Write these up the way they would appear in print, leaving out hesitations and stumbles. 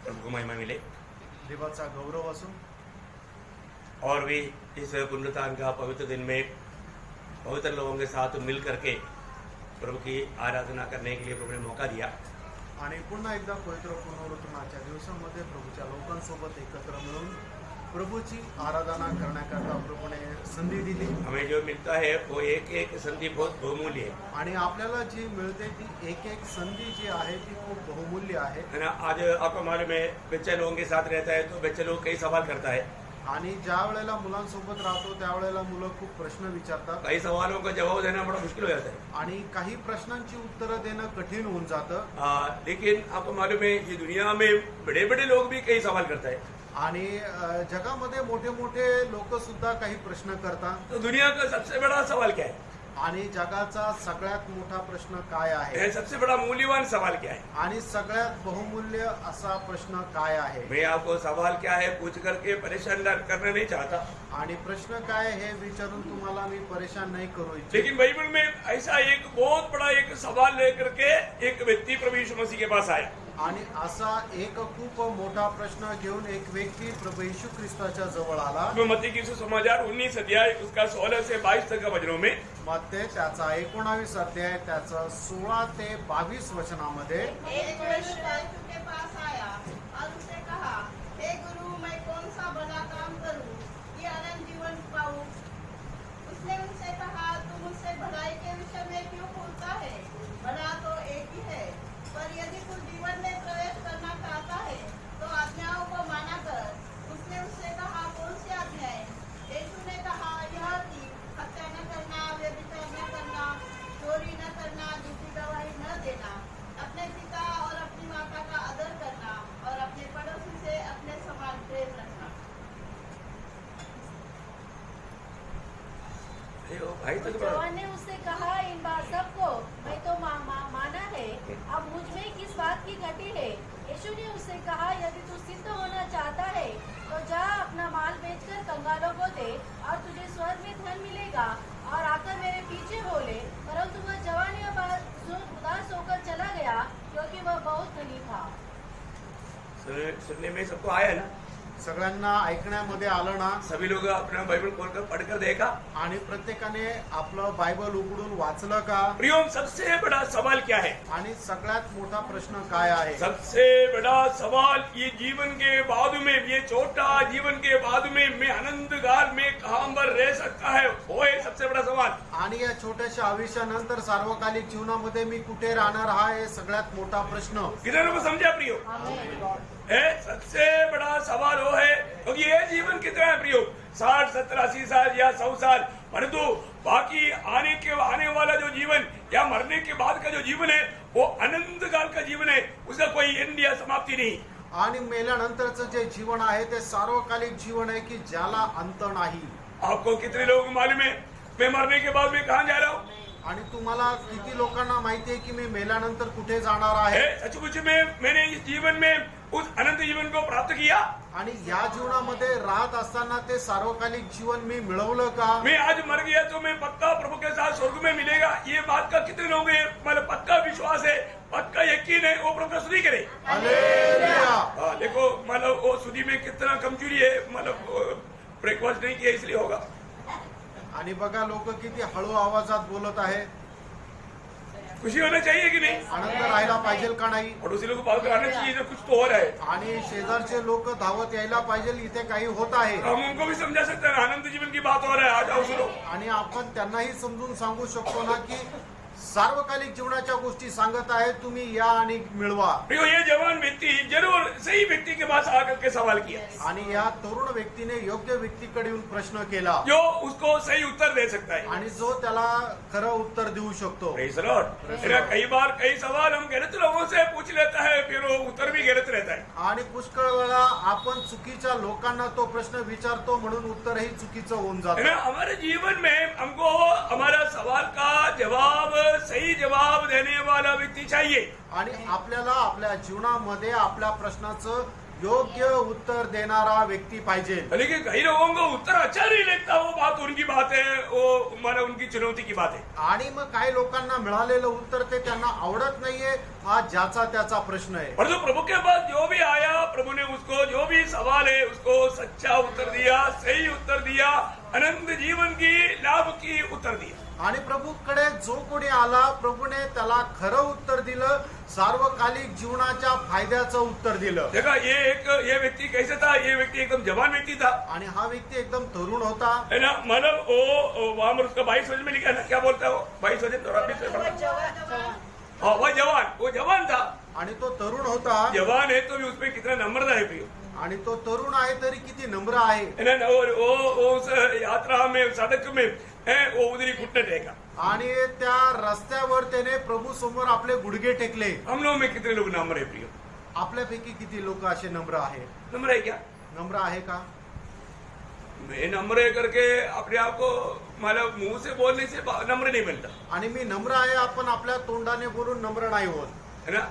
प्रभु को महिमा मिले देवाचा गौरव असो। और भी इस पुनरुत्थान का पवित्र दिन में पवित्र लोगों के साथ मिल करके प्रभु की आराधना करने के लिए प्रभु ने मौका दिया। आणि पुन्हा एकदा पवित्र पुनरुत्थानाच्या दिवसामध्ये प्रभूच्या लोकांसोबत एकत्र मिळून प्रभूची आराधना करण्याकरता प्रभूने संधी दिली। हमें जो मिलता है वो एक एक संधि बहुत बहुमूल्य है आणि आपल्याला जी मिळते ती एक एक संधी जी आहे ती खूप बहुमूल्य आहे। है ना। आज आपको मालूम है बच्चे लोगों के साथ रहता है तो बच्चे लोग कई सवाल करता है। आणि ज्या वेळेला मुलांसोबत राहतो त्यावेळेला मुलं खूप प्रश्न विचारतात। कई सवालों का जवाब देना बड़ा मुश्किल हो जाता है आणि काही प्रश्नांची उत्तरं देणं कठीण होऊन जातं। लेकिन आपको मालूम है ये दुनिया में बड़े बड़े लोग भी कई सवाल करता है आणि जगामध्ये मोठे मोठे लोक सुद्धा काही प्रश्न करतात। तो दुनिया का सबसे बड़ा सवाल क्या है आणि जगाचा सगळ्यात मोठा प्रश्न काय आहे, सबसे बड़ा मूल्यवान सवाल क्या है। आणि सगळ्यात बहुमूल्य असा प्रश्न काय आहे। मैं आपको सवाल क्या है पूछ करके परेशान करना नहीं चाहता आणि प्रश्न काय हे विचारून तुम्हाला मी परेशान नहीं करू इच्छित। लेकिन बाइबल में ऐसा एक बहुत बड़ा एक सवाल लेकर के एक व्यक्ति प्रभु यीशु मसीह के पास आया आणि असा एक खूप मोठा प्रश्न घेऊन एक व्यक्ती प्रभू येशू ख्रिस्ताच्या जवळ आला। मत्ती की सुसमाचार 19 अध्याय उसका 16 से 22 तक का वचनों में मत्ते त्याचा 19 अध्याय त्याचा 16 ते 22 वचनामध्ये एक मनुष्य यीशु के पास आया और उससे कहा, हे गुरु, मैं कौन सा भला काम करूं कि अनंत जीवन पाऊं? उसने उनसे कहा, तू मुझसे भलाई के विषय में क्यों पूछता है? भला तो एक ही है, पर यदि तू जीवन में प्रवेश करना चाहता है तो आज्ञाओं को माना कर। उसने उससे कहा, कौन सी आज्ञाएं? यीशु ने कहा, यह कि हत्या न करना, व्यभिचार न करना, चोरी न करना, झूठी गवाही न देना, अपने पिता और अपनी माता का आदर करना और अपने पड़ोसी से अपने समान प्रेम रखना। भाई तो जवान ने उससे कहा, इन बात सबको मैं तो माना है, अब मुझ में किस बात की घटी है? यीशु ने उससे कहा, यदि तू सिद्ध होना चाहता है तो जा अपना माल बेचकर कंगालों को दे और तुझे स्वर्ग में धन मिलेगा, और आकर मेरे पीछे हो ले। परंतु वह जवान उदास होकर चला गया क्योंकि वह बहुत धनी था। सुनने में सबको आया ना, सगळ्यांना ऐकण्यामध्ये आलं ना? सभी लोग अपना बाइबल खोलकर पढ़कर देखा आणि प्रत्येकाने आपलं बायबल उघडून वाचलं का? प्रियो, सबसे बड़ा सवाल क्या है? आणि सगळ्यात मोठा प्रश्न काय आहे? सबसे बड़ा सवाल ये जीवन के बाद में, ये छोटा जीवन के बाद में मैं अनंत काल में कहां पर रह सकता है, वो है सबसे बड़ा सवाल। आणि या छोट्याशा आयुष्यानंतर सार्वकालिक जीवनामध्ये मी कुठे राहणार हा आहे सगळ्यात मोठा प्रश्न। कितने लोग समझा प्रियो? सबसे बड़ा सवाल वो है, क्योंकि ये जीवन कितना है प्रियो? 60, 70, 80 साल या 100 साल, परंतु बाकी आने वाला जो जीवन या मरने के बाद का जो जीवन है वो अनंत काल का जीवन है, उसका कोई एंड या समाप्ति नहीं। आणि मेल्यानंतरचं जे जीवन आहे ते सार्वकालिक जीवन आहे की ज्याला अंत नाही। आपको कितने लोग मालूम है मैं मरने के बाद मैं कहां जा रहा हूँ? आणि तुम्हाला किती लोकांना माहिती आहे की मी मेल्यानंतर कुठे जाणार आहे? सचमुच में मैंने इस जीवन में उस अनंत जीवन को प्राप्त किया? आणि या जीवनामध्ये राहत असताना ते सार्वकालिक जीवन मी मिळवलं का? मैं आज मर गया तो मैं पक्का प्रभु के साथ स्वर्ग में मिलेगा, ये बात का कितने लोग हैं मतलब पक्का विश्वास है, पक्का यकीन है? वो प्रभु का स्तुति करे। हालेलुया। देखो मतलब वो स्तुति में कितना कमजोरी है, मतलब ब्रेकफास्ट नहीं किया इसलिए होगा। आणि बघा लोक किती हळू आवाजात बोलत आहे। खुशी होना चाहिए कि नहीं? आनंद राहायला पाहिजे का नाही? पड़ोसी लोग बात कराना चाहिए, जो कुछ तो हो रहा है। आणि शेजारचे लोक धावत यायला पाहिजे, इथे काही होत आहे। हम उनको भी समझा सकते हैं, आनंद जीवन की बात हो रहा है, आ जाओ सुनो। आणि आपण त्यांनाही समजून सांगू शकतो ना की सार्वकालिक जीवनाच्या गोष्टी सांगत आहे, तुम्ही या आणि मिळवा। ये जवान व्यक्ति जरूर सही व्यक्ति के पास आकर के सवाल किया, आणि या तरुण व्यक्तीने योग्य व्यक्तीकडे येऊन प्रश्न केला जो उसको सही उत्तर दे सकता है आणि जो त्याला खरं उत्तर देऊ शकतो। Praise the Lord. कई बार कई सवाल हम गलत लोगों से पूछ लेता है, फिर वो उत्तर भी गलत रहता है। आणि पुष्कळ वेळा आपण चुकीच्या लोकांना तो प्रश्न विचारतो म्हणून उत्तरही चुकीचं होऊन जातं। हमारे जीवन में हमको हमारा सवाल का जवाब, सही जवाब देने वाला व्यक्ति चाहिए। आणि आपल्याला आपल्या जीवनामध्ये आपल्या प्रश्नाचं योग्य उत्तर देणारा व्यक्ती पाहिजे. लेकिन कई लोगों को उत्तर अच्छा नहीं लगता, वो बात उनकी बात है, वो माना उनकी चुनौती की बात है. आणि मग काही लोकांना मिळालेलं उत्तर ते त्यांना आवडत नाहीये, हा ज्याचा त्याचा प्रश्न आहे. और जो प्रभु के पास जो भी आया, प्रभु ने उसको जो भी सवाल है उसको सच्चा उत्तर दिया, सही उत्तर दिया, अनंत जीवन की लाभ की उत्तर दिया. आणि प्रभूकडे जो कोणी आला, प्रभूने त्याला खरं उत्तर दिलं, सार्वकालिक जीवनाच्या फायद्याचं उत्तर दिलं. देखा ये व्यक्ति कैसे था? ये व्यक्ति एकदम जवान व्यक्ति था, आणि हा व्यक्ती एकदम तरुण होता. है ना. मतलब वो वहां पर उसका 22 वजन में लिखा है ना, क्या बोलता है वो 22 वजन और 20 हाँ वो जवान था. आणि तो तरुण होता. जवान है तो भी उसमें कितना नम्रता है प्रियो. आणि तो तरुण आहे तरी किती नम्र आहे. है ना. और वो उस यात्रा में सड़क में वो उधरी घुटने टेका. आणि त्या रस्त्यावर त्याने प्रभू समोर आपले गुडघे टेकले. हम लोग में कितने लोग नम्र है प्रियो? आपल्यापैकी किती लोक असे नम्र आहे? नम्र है क्या? नम्र आहे का? मैं नम्र है करके अपने आप को मतलब मुंह से बोलने से नम्र नहीं बनता, आणि मी नम्र आहे आपण आपल्या तोंडाने बोलून नम्र नाही होत. है ना.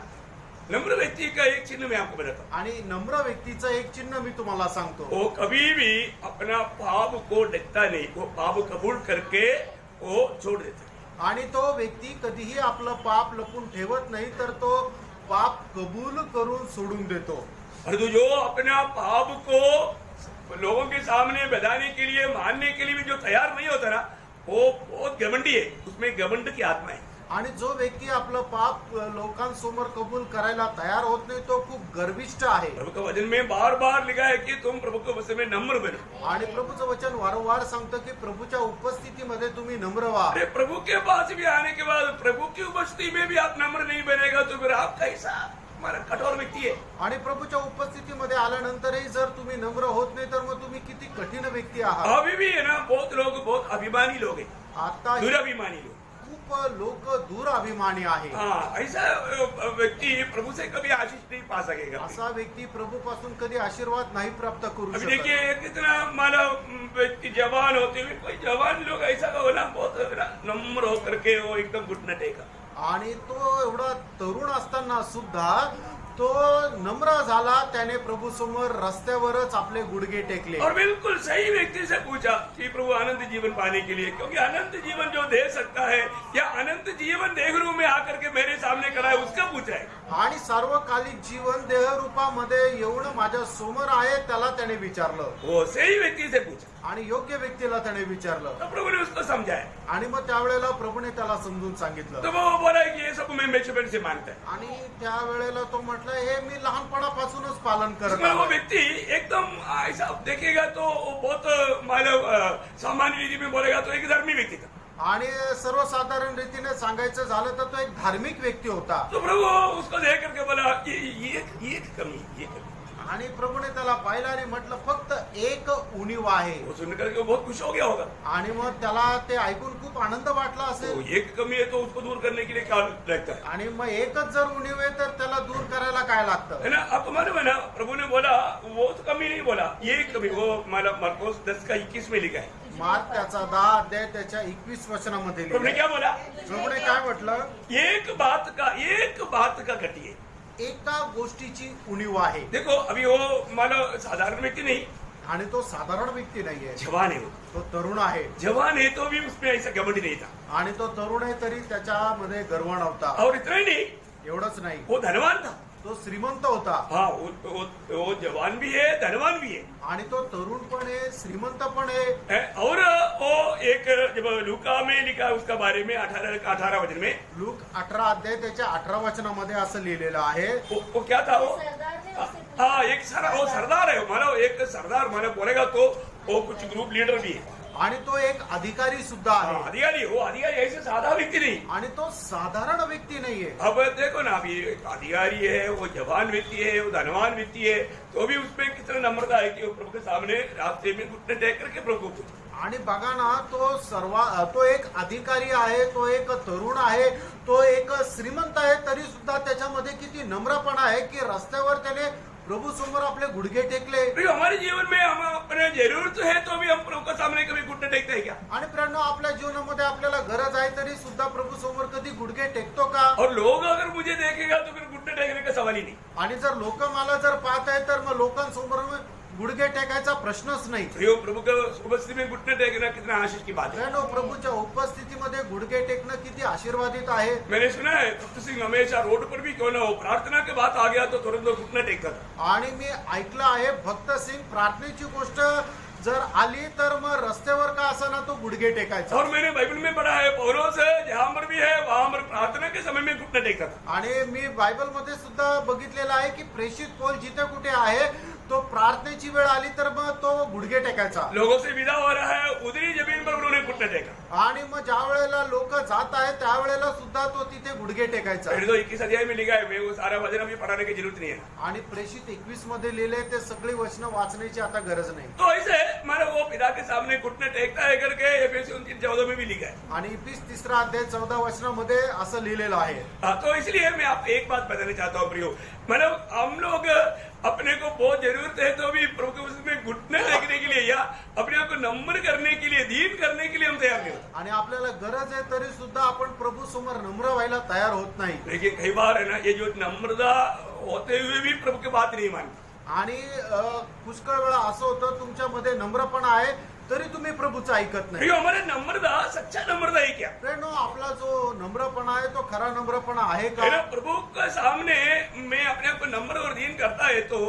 नम्र व्यक्ति का एक चिन्ह मैं आपको बताता हूँ. आणि नम्र व्यक्तीचं एक चिन्ह मी तुम्हाला सांगतो. वो कभी भी अपना पाप को ढकता नहीं, वो पाप कबूल करके वो छोड़ देता. आणि तो व्यक्ती कधीही आपलं पाप लपून ठेवत नाही, तर तो पाप कबूल करून सोडून देतो. और तो जो अपना पाप को लोगों के सामने बताने के लिए, मानने के लिए भी जो तैयार नहीं होता ना, वो बहुत घमंडी है, उसमें घमंड की आत्मा है. आणि जो व्यक्ती आपलं पाप लोकांसमोर कबूल करायला तयार होत नाही, तो खूप गर्विष्ठ आहे. प्रभु के वचन में बार बार लिखा है कि तुम प्रभु के वचन में नम्र बनो. आणि प्रभूचं वचन वारंवार सांगतं की प्रभूच्या उपस्थितीमध्ये तुम्ही नम्र व्हा. अरे प्रभु के पास भी आने के बाद प्रभु की उपस्थिति में भी आप नम्र नहीं बनेगा तो फिर आप कैसा हमारा कठोर व्यक्ति है. आणि प्रभूच्या उपस्थितीमध्ये आल्यानंतरही जर तुम्ही नम्र होत नाही, तर मग तुम्ही किती कठीण व्यक्ती आहात. अभी भी है ना, बहुत लोग बहुत अभिमानी लोग हैं, आता दुराभिमानी लोग. खूप लोक दुराभिमानी आहे. हाँ, ऐसा व्यक्ति प्रभु से कभी आशीष नहीं पा सकेगा. असा व्यक्ती प्रभू पासून कधी आशीर्वाद नाही प्राप्त करू अभी शकत. देखिए कितना मानव व्यक्ति जवान होते हुए, कोई जवान लोग ऐसा का होना बहुत नम्र होकर के वो एकदम घुटना टेका. आणि तो एवढा तरुण असताना सुद्धा तो नम्र झाला. त्याने प्रभू समोर रस्त्यावरच आपले गुडघे टेकले. और बिल्कुल सही व्यक्ति से पूछा कि प्रभु अनंत जीवन पाने के लिए, क्योंकि अनंत जीवन जो दे सकता है या अनंत जीवन देहरू में आकर के मेरे सामने खड़ा है, उसका पूछा है. आणि सार्वकालिक जीवन देहरूपामध्ये येऊन माझ्या समोर आहे, त्याला त्याने विचारलं. वो सही व्यक्ति से पूछा आणि योग्य व्यक्तीला त्याने विचारलं. तो प्रभु ने उसको समझाया. आणि मग त्यावेळेला प्रभूने त्याला समजून सांगितलं. तो वो बोला कि ये सब मैं बचपन से मानता है. आणि त्यावेळेला तो म्हटलं, हे मी लहानपणापासूनच पालन करत उसमें वो आहे. व्यक्ति एकदम ऐसा देखेगा तो वो बहुत मानव सामान्य रीति में बोलेगा तो एक धर्मी व्यक्ति था. आणि सर्वसाधारण रीतीने सांगायचं झालं तर तो एक धार्मिक व्यक्ती होता. तो प्रभु उसको देख करके बोला कि ये कमी, ये कमी. आणि प्रभूने त्याला पाहिलं आणि म्हटलं, फक्त एक उणीव आहे. वो सुनकर के वो बहुत खुश हो गया होगा. आणि मग त्याला ते ऐकून खूप आनंद वाटला तो असेल. एक कमी है तो उसको दूर करने के लिए क्या लगता है? आणि मग एकच जर उणीव आहे तर त्याला दूर करायला काय लागतं. है ना. आपको मालूम है ना, प्रभु ने बोला वो तो कमी नहीं बोला, ये कमी. वो मतलब मरकोस 10:21 में लिखा है. मार्क त्याचा 10 अध्याय त्याच्या 21 वचनामध्ये प्रभु ने लिहिलंय. क्या बोला? प्रभूने काय म्हटलं, एक बात का घटी है. एका गोष्टीची उणीव आहे. देखो अभी वो मानो साधारण व्यक्ति नहीं, आणि तो साधारण व्यक्ती नाहीये, जवान है. वो तो तरुण आहे. जवान है तो भी उसमें ऐसा घमंड नहीं था. आणि तो तरुण आहे तरी त्याच्यामध्ये गर्व नव्हता. और इतना ही नहीं, एवढंच नाही, वो धनवान था. तो श्रीमंत होता. हाँ, वो जवान भी है, धनवान भी है. आणि तो तरुण पण आहे, श्रीमंत पण आहे. और वो एक जब लूका में लिखा है उसका बारे में 18 वचन में, लूक 18 अध्याय त्याच्या 18 वचनामध्ये असं लिहिलेलं आहे. वो क्या था? वो सरदार ने उससे हाँ, वो सरदार है. मानो एक सरदार मानो बोलेगा तो वो कुछ ग्रुप लीडर भी है. आणि तो एक अधिकारी सुद्धा आहे. अधिकारी. वो अधिकारी ऐसे साधा व्यक्ति नहीं. आणि तो साधारण व्यक्ती नाहीये. अब देखो ना, अभी एक अधिकारी है, वो जवान व्यक्ति है, वो धनवान व्यक्ति है, तो भी उसमें कितना नम्रता है कि वो प्रभु के सामने रास्ते में घुटने टेक करके प्रभु को पूछे. आणि बघा ना, तो एक अधिकारी आहे, तो एक तरुण आहे, तो एक श्रीमंत आहे, तरी सुद्धा त्याच्यामध्ये किती नम्रपणा आहे की रस्त्यावर त्याने प्रभु समोर आपले गुडघे टेकले. हमारे जीवन में हम अपने जरूरत है तो भी हम प्रभु के सामने कभी घुटने टेकते हैं क्या? आणि प्रियांनो, आपल्या जीवनामध्ये आपल्याला गरज आहे तरी सुद्धा प्रभु समोर कधी गुडघे टेकतो का? और लोग अगर मुझे देखेगा तो फिर घुटने टेकने का सवाल ही नहीं। आणि जर लोक मला जर पाहत आहेत तर मग लोकांसमोर गुडघे टेकायचा प्रश्नच नाही. प्रियो, प्रभु के उपस्थिति में घुटने टेकना कितना आशीष की बात है। बहनो, प्रभूच्या उपस्थितीमध्ये गुडघे टेकणं किती आशीर्वादित आहे. मैंने सुना है भक्त सिंह हमेशा रोड पर भी क्यों ना हो, प्रार्थना के बात आ गया तो तुरंत वो घुटना टेकता था। आणि मी ऐकलं आहे भक्त सिंग प्रार्थनेची गोष्ट जर आली तर मग रस्त्यावर का असना तो गुडघे टेकायचा. और मैंने बाइबल में पढ़ा है पौलुस जहां पर भी है वहां पर प्रार्थना के समय में घुटना टेकता था। आणि मी बायबल मध्ये सुद्धा बघितलेलं आहे की प्रेषित पौल जिथे कुठे आहे तो प्रार्थनेची वेळ आली तर मग तो गुडघे टेकायचा. लोगों से विदा हो रहा है उधरी जमीन पर उन्होंने घुटना टेका। आणि मग ज्या वेळेला लोक जात आहेत त्यावेळेला सुद्धा तो तिथे गुडघे टेकायचा. पहले तो 21 अध्याय में लिखा है, मैं वो सारा वचन अभी पढ़ाने की जरूरत नहीं है। आणि प्रेषित 21 मध्ये लिहिले ते सगळी वचनं वाचण्याची आता गरज नाही. तो ऐसे मानो वो पिता के सामने घुटने टेकता है करके एफएसी 3:14 में भी लिखा है। आणि 23 अध्याय 14 वचनामध्ये असं लिहिलेलं आहे. तो इसलिए मैं आपको एक बात बताना चाहता हूँ प्रियो, मतलब हम लोग अपने को बहुत जरूरत है तो भी प्रभु के उसमें घुटने टेकने के लिए या अपने आप को नम्र करने के लिए, दीन करने के लिए हम तैयार नहीं होते। आणि आपल्याला गरज आहे तरी सुद्धा आपण प्रभू समोर नम्र व्हायला तयार होत नाही. लेकिन कई बार है ना, ये जो नम्रता होते हुए भी प्रभु की बात नहीं मानते। आणि पुष्कळ वेळा असं होतं तुमच्यामध्ये नम्रपणा आहे तरी तुम्ही प्रभूचं ऐकत नाही. प्रियो, हमारा नम्रता सच्चा नम्रता है क्या? फ्रेंड, आपला जो नम्रपणा आहे तो खरा नम्रपणा आहे है ना, का? प्रभु के सामने मैं अपने आप को नम्र और दीन करता है तो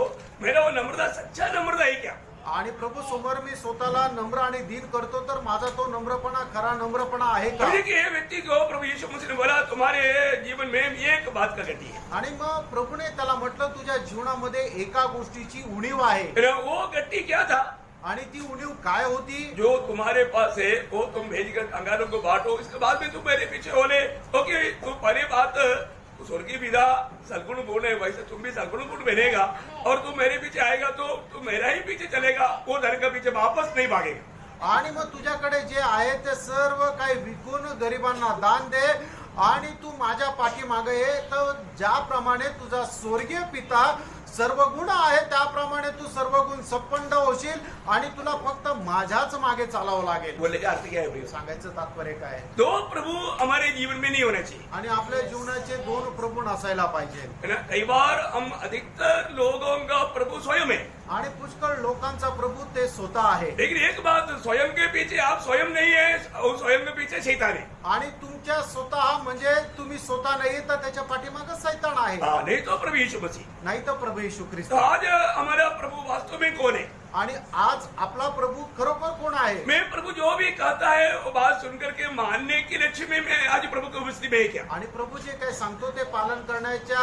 मेरा वो नम्रता सच्चा नम्रता है क्या? आणि प्रभू समोर मी स्वतःला नम्र आणि दीन करतो तर माझा तो नम्रपणा खरा नम्रपणा आहे का? देखिए, ये व्यक्ति को प्रभु यीशु मसीह ने बोला तुम्हारे जीवन में एक बात का घटी है। आणि मग प्रभूने त्याला म्हटलं तुझ्या जीवनामध्ये एका गोष्टीची उणीव आहे. है ना, वो घटी क्या था? आणि ती उणीव काय होती? जो तुम्हारे पास है वो तुम भेजकर कंगालों को बांटो, इसके बाद में तुम मेरे पीछे होले, क्योंकि तुम पहले बात स्वर्गीय विदा सलगुण गुण है, वैसे तुम भी सलगुण गुण बनेगा और तुम मेरे पीछे आएगा तो तुम मेरा ही पीछे चलेगा, वो धन का पीछे वापस नहीं भागेगा। आणि मग तुझ्याकडे जे आहे ते सर्व काही विकून गरिबांना दान दे आणि तू माझ्या पाठीमागे ये, तर ज्याप्रमाणे तुझा स्वर्गीय पिता सर्व गुण आहे त्याप्रमाणे तू सर्व गुण संपन्न होशील आणि तुला फक्त माझ्याच मागे चालावं लागेल. बोलने का अर्थ क्या है भैया? सांगायचं तात्पर्य काय? दो प्रभु हमारे जीवन में नहीं होना चाहिए। आणि आपल्या जीवनाचे दोन प्रभू नसायला पाहिजे. है ना, कई बार हम अधिकतर लोगों का प्रभु स्वयं है, आणि पुष्कळ लोकांचा प्रभू ते स्वतः आहे. लेकिन एक बात, स्वयं के पीछे आप स्वयं नहीं है और स्वयं के पीछे शैतान है। आणि तुमच्या स्वतः म्हणजे तुम्ही स्वतः नाही तर त्याच्या पाठीमागे सैतान आहे, नहीं तो प्रभु यीशु मसीह। नाही तर प्रभू येशू ख्रिस्त. तो आज हमारा प्रभु वास्तव में कौन है? आणि आज आपला प्रभू खरोखर कोण आहे? मैं प्रभु जो भी कहता है वो बात सुनकर के मानने के लक्ष्य में मैं आज प्रभु की उपस्थिति में क्या? आणि प्रभू जे काय सांगतो ते पालन करण्याच्या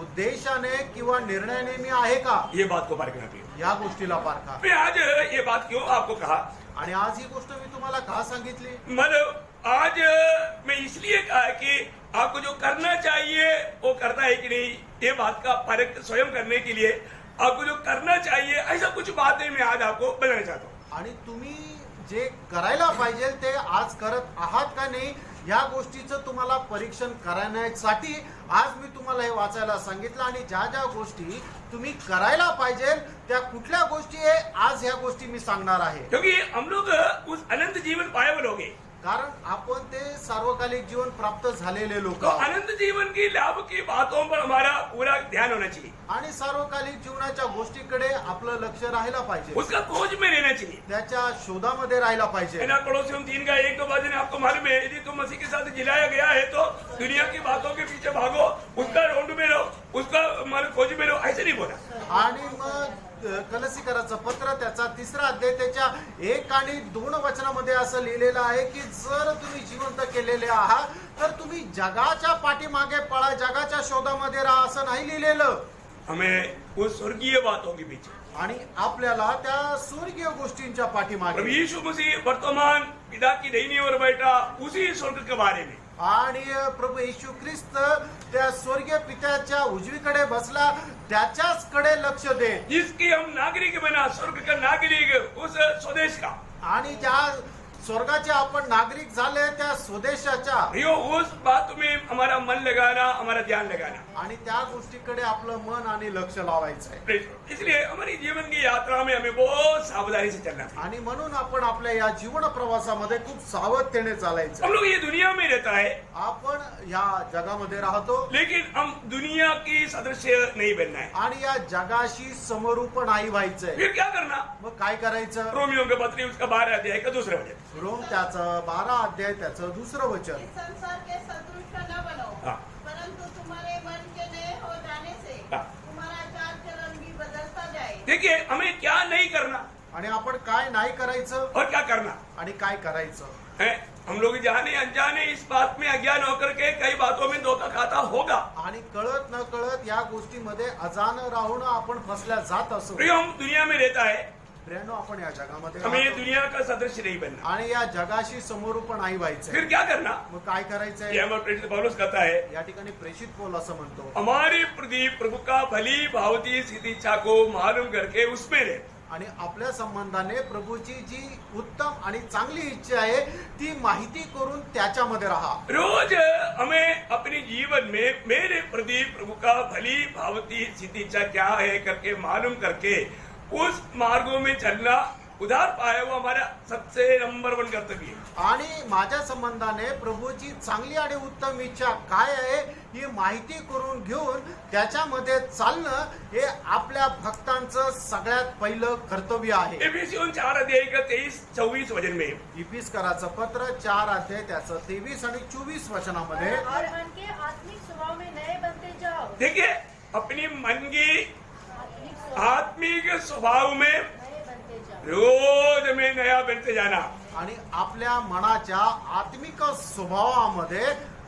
उद्देशाने किंवा निर्णयाने मी आहे का? ये बात को परखना चाहिए। या गोष्टीला पारखा. मैं आज ये बात क्यों आपको कहा? आणि आज ही गोष्ट मी तुम्हाला का सांगितली? मतलब आज मैं इसलिए कहा कि आपको जो करना चाहिए वो करता है कि नहीं, ये बात का परख स्वयं करने के लिए आपको जो करना चाहिए ऐसा कुछ बातें मैं आज आपको बताना चाहता हूँ। आणि तुम्ही जे करायला पाहिजे ते आज करत आहात का नाही या गोष्टीचं तुम्हाला परीक्षण करण्यासाठी आज मी तुम्हाला हे वाचायला सांगितलं. आणि ज्या ज्या गोष्टी तुम्ही करायला पाहिजे त्या कुठल्या गोष्टी आहे आज ह्या गोष्टी मी सांगणार आहे. क्योंकि हम लोग उस अनंत जीवन पाए हुए लोग हैं। कारण आपण ते सार्वकालिक जीवन प्राप्त झालेले लोक. तो अनंत जीवन की लाभ की बातों पर हमारा पूरा ध्यान होना चाहिए, आणि सार्वकालिक जीवनाच्या गोष्टीकडे आपलं लक्ष राहायला पाहिजे, उसका खोज में रहना चाहिए, त्याच्या शोधामध्ये राहायला है पाहिजे. ना। पड़ोसियों 3:1 वचन आपको मालूम है, यदि तुम मसीह के साथ जिलाया गया है तो दुनिया की बातों के पीछे भागो, उसका ढूंढ में रहो, उसका खोज में रहो, ऐसे नहीं बोला. आणि मग कलसीकराचं पत्र त्याचा 3 अध्याय त्याच्या 1 आणि 2 वचनामध्ये असं लिहिलेलं आहे की जर तुम्ही जिवंत केलेले आहात तर तुम्ही जगाच्या पाठीमागे पळा, जगाच्या शोधामध्ये राहा असं नाही लिहिलेलं. हमें उस स्वर्गीय बातों के पीछे, आणि आपल्याला त्या स्वर्गीय गोष्टींच्या प्रभु पाठीमागे यीशु मसीह वर्तमान पिता की दाहिनी ओर बैठा उसी स्वर्ग के बारे में, आणि प्रभू येशू ख्रिस्त त्या स्वर्गीय पित्याच्या उजवीकडे बसला त्याच्याच कडे लक्ष दे. जिसकी हम नागरिक बना, स्वर्ग का नागरिक, उस स्वदेश का, आणि ज्या स्वर्गाचे आपण नागरिक झाले त्या स्वदेशाच्या, प्रियो उस बात में हमारा मन लगाना, हमारा ध्यान लगाना, आणि त्या गोष्टीकडे आपलं मन आणि लक्ष लावायचं आहे. इसलिए हमारी जीवन की यात्रा में हमें बहुत सावधानी से चलना है. आणि म्हणून आपण आपल्या या जीवन प्रवासामध्ये खूप सावधतेने चालायचं. हम लोग ये दुनिया में रहता है, आपण या जगामध्ये राहतो लेकिन हम दुनिया की सदस्य नहीं बनना है। आणि या जगाशी समरूप नाही व्हायचंय. फिर क्या करना? मग काय करायचं? रोमियो के पत्री उसका 12 अध्याय का दूसरा वचन। रोम त्याचं 12 अध्याय त्याचं दुसरं वचन. इस संसार के सदृश न बनो, हाँ। परंतु तुम्हारे मन के नए हो जाने से हाँ। तुम्हारा चाल चलन भी बदलता जाए। देखिए हमें क्या नहीं करना आणि आपण काय नाही करायचं और क्या करना आणि काय करायचं. है। हम लोग जाने अनजाने इस बात में अज्ञान होकर के कई बातों में धोखा खाता होगा। आणि कळत न कळत या गोष्टीमध्ये अजाण राहून आपण फसल्या जात असो. प्रिय, हम दुनिया में रहता है, प्रियानो, आपण या जगामध्ये हमें राहतो. दुनिया का सदस्य नहीं बनना। आणि या जगाशी समरूप नाही व्हायचंय. फिर क्या करना? मग काय करायचंय? ये हमारे प्रेरित पौलुस कहता है, या ठिकाणी प्रेषित पौल असं म्हणतो, हमारी प्रदीप प्रभु का भली भावती स्थिति इच्छा को मालूम करके उसमें रहे। आणि आपल्या संबंधाने प्रभूची जी उत्तम आणि चांगली इच्छा आहे ती माहिती करून त्याच्यामध्ये राहा. रोज हमें अपने जीवन में मेरे प्रदीप प्रभु का भली भावती स्थिति इच्छा क्या है करके मालूम करके उस मार्गों में चलना उधार पाया हुआ हमारा सबसे नंबर 1 कर्तव्य है. आणि माझ्या संबंधाने प्रभूची चांगली आणि उत्तम इच्छा काय आहे ही माहिती करून घेऊन त्याच्यामध्ये चालणं हे आपल्या भक्तांचं सगळ्यात पहिलं कर्तव्य आहे. एफिसियों 4 अध्याय का 23-24 वचन में इफिसकराचं पत्र 4 अध्याय त्याचं 23 आणि 24 वचनामध्ये, और मन के आत्मिक स्वभाव में नए बनते जाओ. देखिए अपनी मन की आत्मिक आत्मिक स्वभाव स्वभाव में नए बनते जाओ. रोज में नया बनते जाना. आणि आपल्या मनाच्या आत्मिक स्वभावामध्ये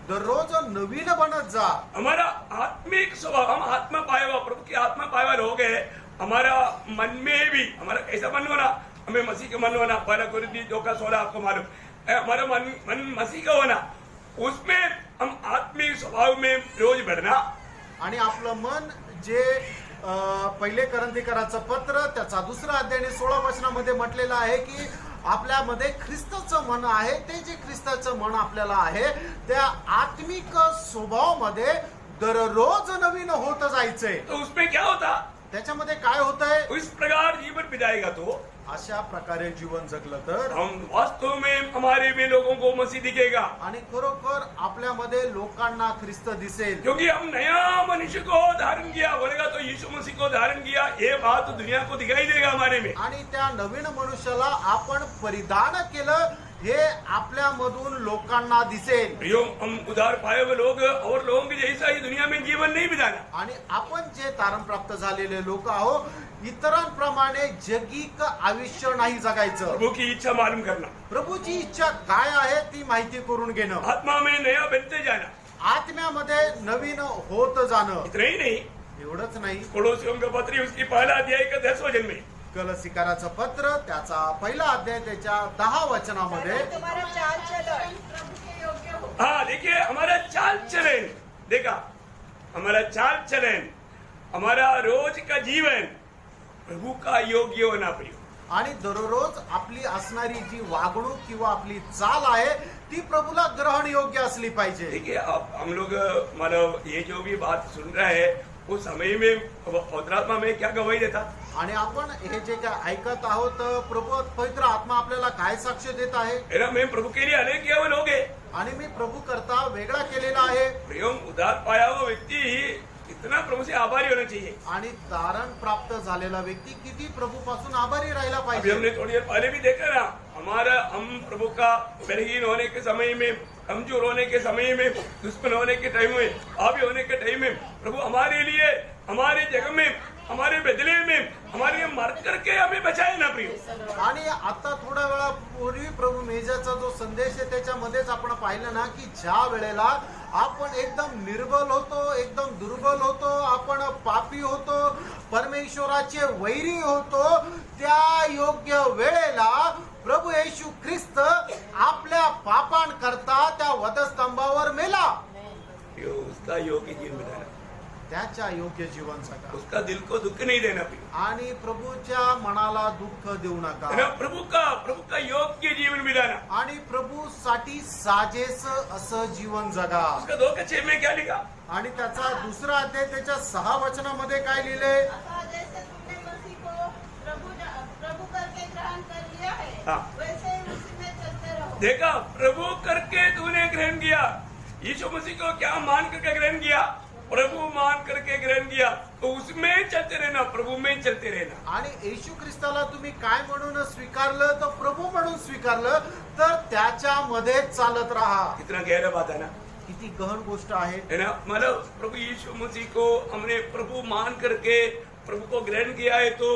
दररोज नवीन बनत जा. हमारा आत्मिक स्वभाव, हम आत्मा पाया हुआ प्रभु की आत्मा पाया हुआ लोग है, हमारा मन में भी हमारा कैसा मन होना, हमें मसीह का मन होना, 1 कोरिन्थियों 2:16 आपको मालूम है, हमारा मन मसीह का होना, उसमें हम आत्मिक स्वभाव में रोज बढ़ना. आणि आपलं मन जे पहिले करंथीकराचं पत्र त्याचा 2 अध्याय आणि 16 वचनामध्ये म्हटलेलं आहे की आपल्यामध्ये ख्रिस्ताचं मन आहे. ते जे ख्रिस्ताचं मन आपल्याला आहे त्या आत्मिक स्वभावामध्ये दररोज नवीन होत जायचंय. तो उसमें क्या होता? त्याच्यामध्ये काय होतंय? इस प्रकार जीवन बिताएगा तो अशा प्रकारे जीवन जगलं तर हम वास्तव में हमारे में लोगों को मसीह दिखेगा, आणि खरोखर आपल्यामध्ये लोकांना ख्रिस्त दिसेल. क्योंकि हम नया मनुष्य को धारण किया बोलेगा तो यीशु मसीह को धारण किया, ये बात दुनिया को दिखाई देगा हमारे में. आणि त्या नवीन मनुष्याला आपण परिधान केलं हे आपल्यामधून लोकांना दिसेल. प्रियो, हम उधार पाए हुए लोग और लोगों के जैसा ही दुनिया में जीवन नहीं बिताना. आणि आपण जे तारण प्राप्त झालेले लोक आहोत इतरांप्रमाणे जगिक आयुष्य नाही जगायचं. प्रभु की इच्छा मालूम करना, प्रभूची इच्छा काय आहे ती माहिती करून घेणं, आत्मा में नया बनते जाना. आत्म्यामध्ये नवीन होत जाणं. इतना ही नहीं, एवढंच नाही, कोलोसियों का पत्री उसकी 1 अध्याय का 10 वचन में कलसिकाराचं पत्र त्याचा 1 अध्याय त्याच्या 10 वचनामध्ये, तुम्हारा चाल चलन प्रभु के योग्य हो। हाँ देखिए हमारा चाल चलन, देखा हमारा चाल चलन, हमारा रोज का जीवन प्रभु का योग्य होना. प्रिय, आणि दररोज आपली असणारी जी वागणूक किंवा आपली चाल आहे ती प्रभूला ग्रहण योग्य असली पाहिजे. देखिए अब हम लोग मतलब ये जो भी बात सुन रहे हैं उस समय में पवित्रात्मा में क्या गवाही देता. आणि आपण हे जे काय ऐकत आहोत प्रभू पवित्र आत्मा आपल्याला काय साक्ष देत आहे. मेरा मैं प्रभु के लिए अलग किया हुए लोग है. आणि मी प्रभू करता वेगळा केलेला आहे. प्रियम, उधार पाया हुआ व्यक्ति इतना प्रभु से आभारी होना चाहिए. आणि तारण प्राप्त झालेला व्यक्ति किती प्रभू पासून आभारी राहिला अभी पाहिजे. हमने थोड़ी देर पहले भी देखा ना, हम प्रभु का बलहीन होने के समय में, कमजोर होने के समय में, दुश्मन होने के टाइम में, पापी होने के टाइम में प्रभु हमारे लिए, हमारे जगह में, हमारे बदले में हमारे लिए मर करके हमें बचाए ना. प्रिय, आणि आता थोड्या वेळापूर्वी प्रभू मेजाचा जो संदेश आहे त्याच्यामध्येच आपण पाहिलं ना की ज्या वेळेला आपण एकदम निर्बल होतो, एकदम दुर्बल होतो, आपण पापी होतो, परमेश्वराचे वैरी होतो, त्या योग्य वेळेला प्रभू येशू ख्रिस्त आपल्या पापांकरता त्या वधस्तंभावर मेला. उसका योग्य जीवन बिताना, त्याच्या योग्य जीवन जगा उसका दिल को दुख नहीं देना. प्रिय, आणि प्रभूच्या मनाला दुःख देऊ नका. है ना, प्रभु का योग्य जीवन बिताना. आणि प्रभूसाठी साजेस असं जीवन जगा. उसका 2:6 में क्या लिखा? आणि त्याचा 2 अध्याय त्याच्या 6 वचनामध्ये काय लिहिलंय. अतः जैसे तुमने मसीह को प्रभु करके ग्रहण कर लिया है, हाँ। वैसे ही उसी में चलते रहो. देखा, प्रभु करके तूने ग्रहण किया, यीशु मसीह को क्या मान करके ग्रहण किया? प्रभु मान करके ग्रहण किया, तो उसमें चलते रहना, प्रभु में चलते रहना। आणि येशू ख्रिस्ताला तुम्ही काय म्हणून स्वीकारलं, तर प्रभू म्हणून स्वीकारलं, तर त्याच्यामध्ये चालत राहा. कितना गहरा बात है ना, किती गहन गोष्ट आहे है ना? मतलब प्रभु यीशु मसीह को हमने प्रभु मान करके प्रभु को ग्रहण किया है, तो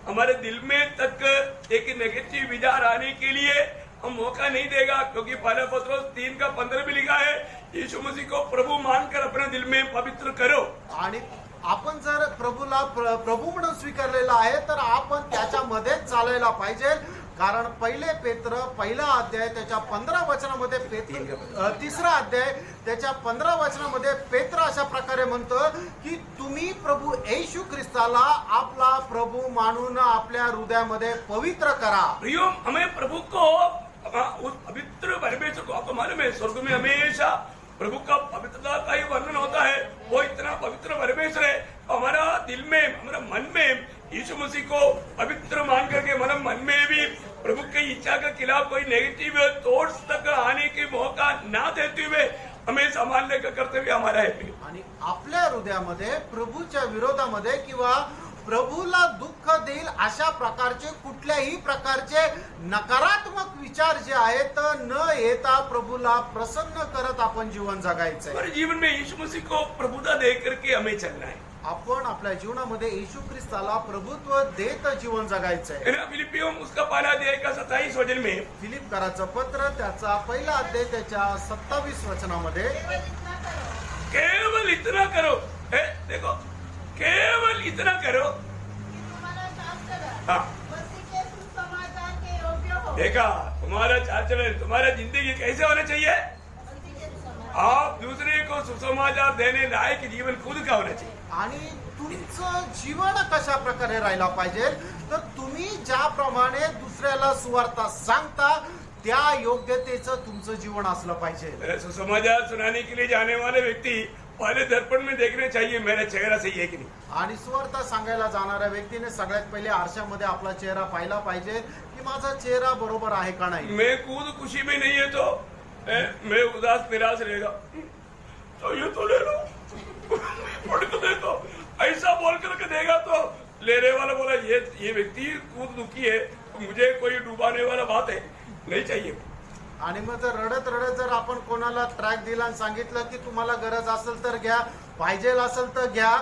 हमारे दिल में तक एक नेगेटिव विचार आने के लिए हम मौका नहीं देगा, क्योंकि पहला पत्रोस 3:15 भी लिखा है, यीशु मसीह को प्रभु मानकर अपने दिल में पवित्र करो. आणि आपण जर प्रभूला प्रभू म्हणून स्वीकारलेला आहे, तर आपण त्याच्यामध्ये चालायला पाहिजे. कारण पहिले पेत्र पहिला अध्याय त्याच्या 15 वचनामध्ये तिसरा अध्याय त्याच्या 15 वचनामध्ये पेत्र अशा प्रकारे म्हणतो की तुम्ही प्रभू येशू ख्रिस्ताला आपला प्रभू मानून आपल्या हृदयामध्ये पवित्र करा. प्रियो, हमें प्रभु को उस पवित्र परमेश्वर को, आपको मालूम है स्वर्ग में हमेशा प्रभु का पवित्रता का ही वर्णन होता है. वो इतना पवित्र परमेश्वर है, हमारा दिल में, हमारा मन में यीशु मसीह को पवित्र मान करके हमारा मन में भी प्रभु की इच्छा के खिलाफ कोई नेगेटिव थॉट्स तक आने की मौका ना देते हुए हमें संभालने का कर्तव्य हमारा है. आणि आपल्या हृदयामध्ये प्रभूच्या विरोधामध्ये किंवा प्रभूला दुःख देईल अशा प्रकारचे कुठल्याही प्रकारचे नकारात्मक विचार जे आहेत न येता प्रभूला प्रसन्न करत आपण जीवन जगायचंय. हमारे जीवन में यीशु मसीह को प्रभुता दे करके हमें चलना है. आपण आपल्या जीवनामध्ये येशू ख्रिस्ताला प्रभुत्व देत जीवन जगायचंय. फिलिपियों उसका पहला अध्याय का 27 वचन में, फिलिप कराचं पत्र त्याचा पहिला अध्याय त्याच्या 27 वचनामध्ये केवल इतना केवल इतना करो करो. देखो, केवल इतना करो. कि तुम्हारा चाल चलन हाँ. मसीह के सुसमाचार के योग्य हो. देखा, तुम्हारा चाल चलन, तुम्हारा जिंदगी कैसे होना चाहिए? मसीह के सुसमाचार. आप दूसरे को सुसमाचार देने लायक जीवन खुद का होना चाहिए. आणि तुमचं जीवन कशा प्रकारे राहायला पाहिजे, तर तुम्ही ज्याप्रमाणे दुसऱ्याला सुवार्ता सांगता त्या योग्यतेचं तुमचं जीवन असलं पाहिजे. सुसमाचार सुनाने के लिए जाने वाले व्यक्ति पहले दर्पण में देखने चाहिए मेरा चेहरा सही है कि नहीं. आणि सुवार्ता सांगायला जाणाऱ्या व्यक्तीने सगळ्यात पहिले आरशामध्ये आपला चेहरा पाहिला पाहिजे की माझा चेहरा बरोबर आहे का नाही. मैं खुद खुशी में नहीं है तो मैं उदास निराश रहेगा, तो ये तो ले लो, पढ़ के देखो, ऐसा बोल करके देगा तो लेने वाला बोला ये व्यक्ति खुद दुखी है, मुझे कोई डुबाने वाला बात है नहीं चाहिए. आणि मग जर रडत रडत जर आपण कोणाला ट्रॅक दिला आणि सांगितलं की तुम्हाला गरज असेल तर घ्या, पाहिजे असेल तर घ्या,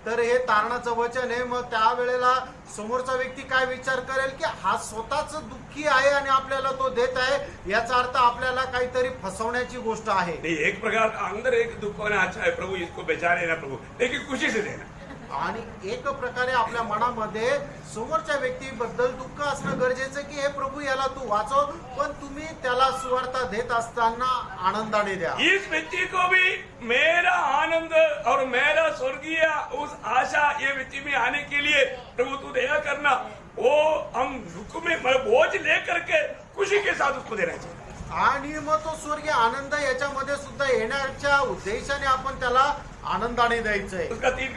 तर हे तारणाचं वचन आहे. मग त्यावेळेला समोरचा व्यक्ती काय विचार करेल की हा स्वतःच दुःखी आहे आणि आपल्याला तो देत आहे, याचा अर्थ आपल्याला काहीतरी फसवण्याची गोष्ट आहे. नहीं, एक प्रकार का अंदर एक दुख होना अच्छा है, प्रभु इसको बचा लेना प्रभु, लेकिन खुशी से देना. आणि एक प्रकारे आपल्या मनामध्ये समोरच्या व्यक्तीबद्दल दुःख असणं गरजेचं की हे प्रभू याला तू वाचव, पण तुम्ही त्याला सुवार्ता देत असताना आनंदाने द्या. इस व्यक्ति को भी मेरा आनंद और मेरा स्वर्गीय उस आशा ये व्यक्ति में आने के लिए प्रभु तू दया करना. वो हम दुख में बोझ ले करके खुशी के साथ उसको देना चाहिए. आणि मग तो स्वर्गीय आनंद याच्यामध्ये सुद्धा येण्याच्या उद्देशाने आपण त्याला आनंदाने द्यायचंय. उसका 3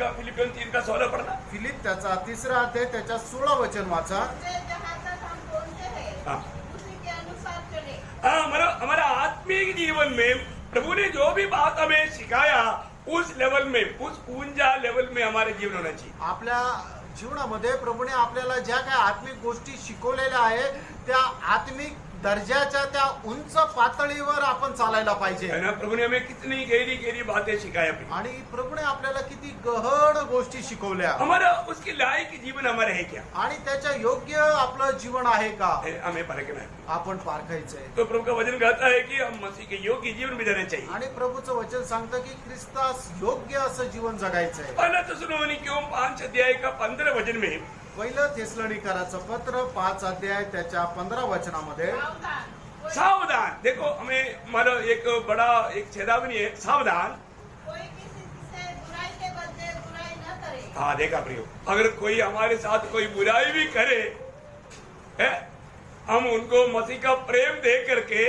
का 16 पढ़ना. फिलिप त्याचा तिसरा अध्याय त्याच्या 16 वचन वाचा. उससे जहाँ तक हम पहुँचे हैं हाँ. उसी के अनुसार चले. हाँ, हमारा आत्मिक जीवन में प्रभु ने जो भी बात हमें सिखाया उस लेवल में, उस ऊंचा लेवल में हमारे जीवन होना चाहिए. आपल्या जीवनामध्ये प्रभूने आपल्याला ज्या काही आत्मिक गोष्टी शिकवलेल्या आहे त्या आत्मिक दर्जाच्या त्या उंच पातळीवर आपण चालायला पाहिजे. है ना? प्रभु ने हमें कितनी गहरी गहरी बातें सिखाया. आणि प्रभूने आपल्याला किती गहन गोष्टी शिकवल्या. हमारा उसकी लायक जीवन हमारा है क्या? आणि त्याच्या योग्य आपलं जीवन आहे का हमें परखना है. आपण पारखायचंय. तो प्रभु का वचन कहता है कि हम मसीह के योग्य जीवन भी देना चाहिए. आणि प्रभूचं वचन सांगतं की ख्रिस्तास योग्य असं जीवन जगायचंय. पहला थिस्सलुनीकियों 5 अध्याय का 15 वचन में, पहिलं थिस्सलुनीकराचं पत्र 5 अध्याय त्याच्या 15 वचनामध्ये सावधान. सावधान. देखो, हमें मतलब एक बड़ा एक चेतावनी है, सावधान. कोई किसी से बुराई के बदले बुराई न करे. हाँ, देखा प्रियो, अगर कोई हमारे साथ कोई बुराई भी करे है, हम उनको मसीह का प्रेम दे करके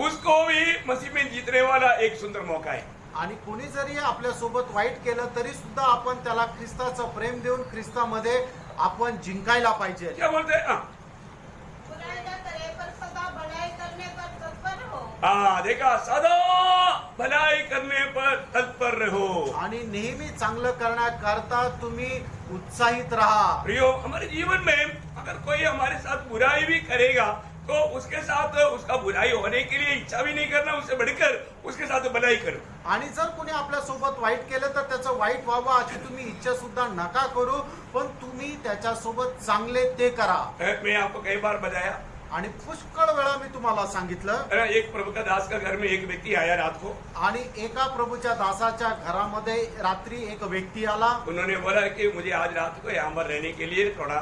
उसको भी मसीह में जीतने वाला एक सुंदर मौका है. आणि कोणी जरी आपल्या सोबत वाईट केलं तरी सुद्धा आपण त्याला ख्रिस्ताचं प्रेम देऊन ख्रिस्तामध्ये आपण जिंकायला पाहिजे. क्या बोलते हैं? बुराई न करे पर सदा भलाई करने पर तत्पर हो. हाँ, देखा, सदा भला करने पर तत्पर रहो। आणि नेहमी चांगलं करण्याकरता तुम्ही उत्साहित राहा. प्रियो, हमारे जीवन में अगर कोई हमारे साथ बुराई भी करेगा तो उसके साथ उसका बुराई होने के लिए इच्छा भी नहीं करना, उससे बढ़कर उसके साथ भलाई करो. आणि जर कोणी आपल्या सोबत वाईट केलं तर त्याचं वाईट व्हावं अशी तुम्ही इच्छा सुद्धा नका करू, पण तुम्ही त्याच्यासोबत चांगले ते करा. मैं आपको कई बार बताया, आणि पुष्कळ वेळा मी तुम्हाला सांगितलं, एक प्रभु का दास का घर में एक व्यक्ति आया रात को. आणि एका प्रभूच्या दासाच्या घरामध्ये रात्री एक व्यक्ती आला. उन्होंने बोला कि मुझे आज रात को यहाँ पर रहने के लिए थोड़ा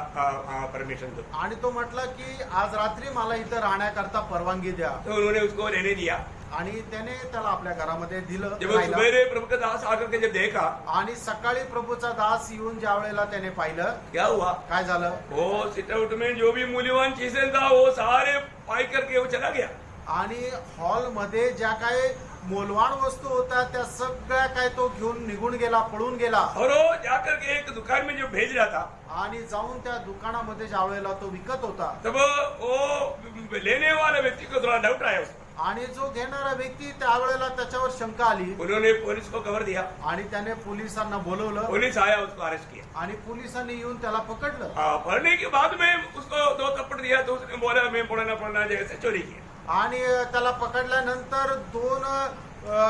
परमिशन दो. आणि तो म्हटला की आज रात्री मला इथं राहण्याकरता परवानगी द्या. तो उन्होंने उसको रहने दिया. आणि त्याने त्याला आपल्या घरामध्ये दिलं. जब सवेरे प्रभु का दास आकर के जब देखा, आणि सकाळी प्रभूचा दास येऊन ज्या वेळेला त्याने पाहिलं, क्या हुआ, काय झालं, वो सिटआउट में जो भी मूल्यवान चीजें था वो सारे पाई करके वो चला गया. आणि हॉल मध्ये ज्या काय मोलवान वस्तू होत्या त्या सगळ्या काय तो घेऊन निघून गेला, पळून गेला. और वो जाकर के एक दुकान में जो भेज रहा था, आणि जाऊन त्या दुकानामध्ये ज्या वेळेला तो विकत होता, तब वो लेने वाले व्यक्ति को थोड़ा डाउट आया उसको. आणि जो घेणारा व्यक्ती त्यावेळेला त्याच्यावर शंका आली. उन्होंने पुलिस को खबर दिया. आणि त्याने पोलिसांना बोलवलं. पुलिस आया, उसको अरेस्ट किया. आणि पोलिसांनी येऊन त्याला पकडलं. पढ़ने के बाद में उसको 2 थप्पड़ दिया तो उसने बोला मैं पढ़ना जैसे चोरी किया. आणि त्याला पकडल्यानंतर 2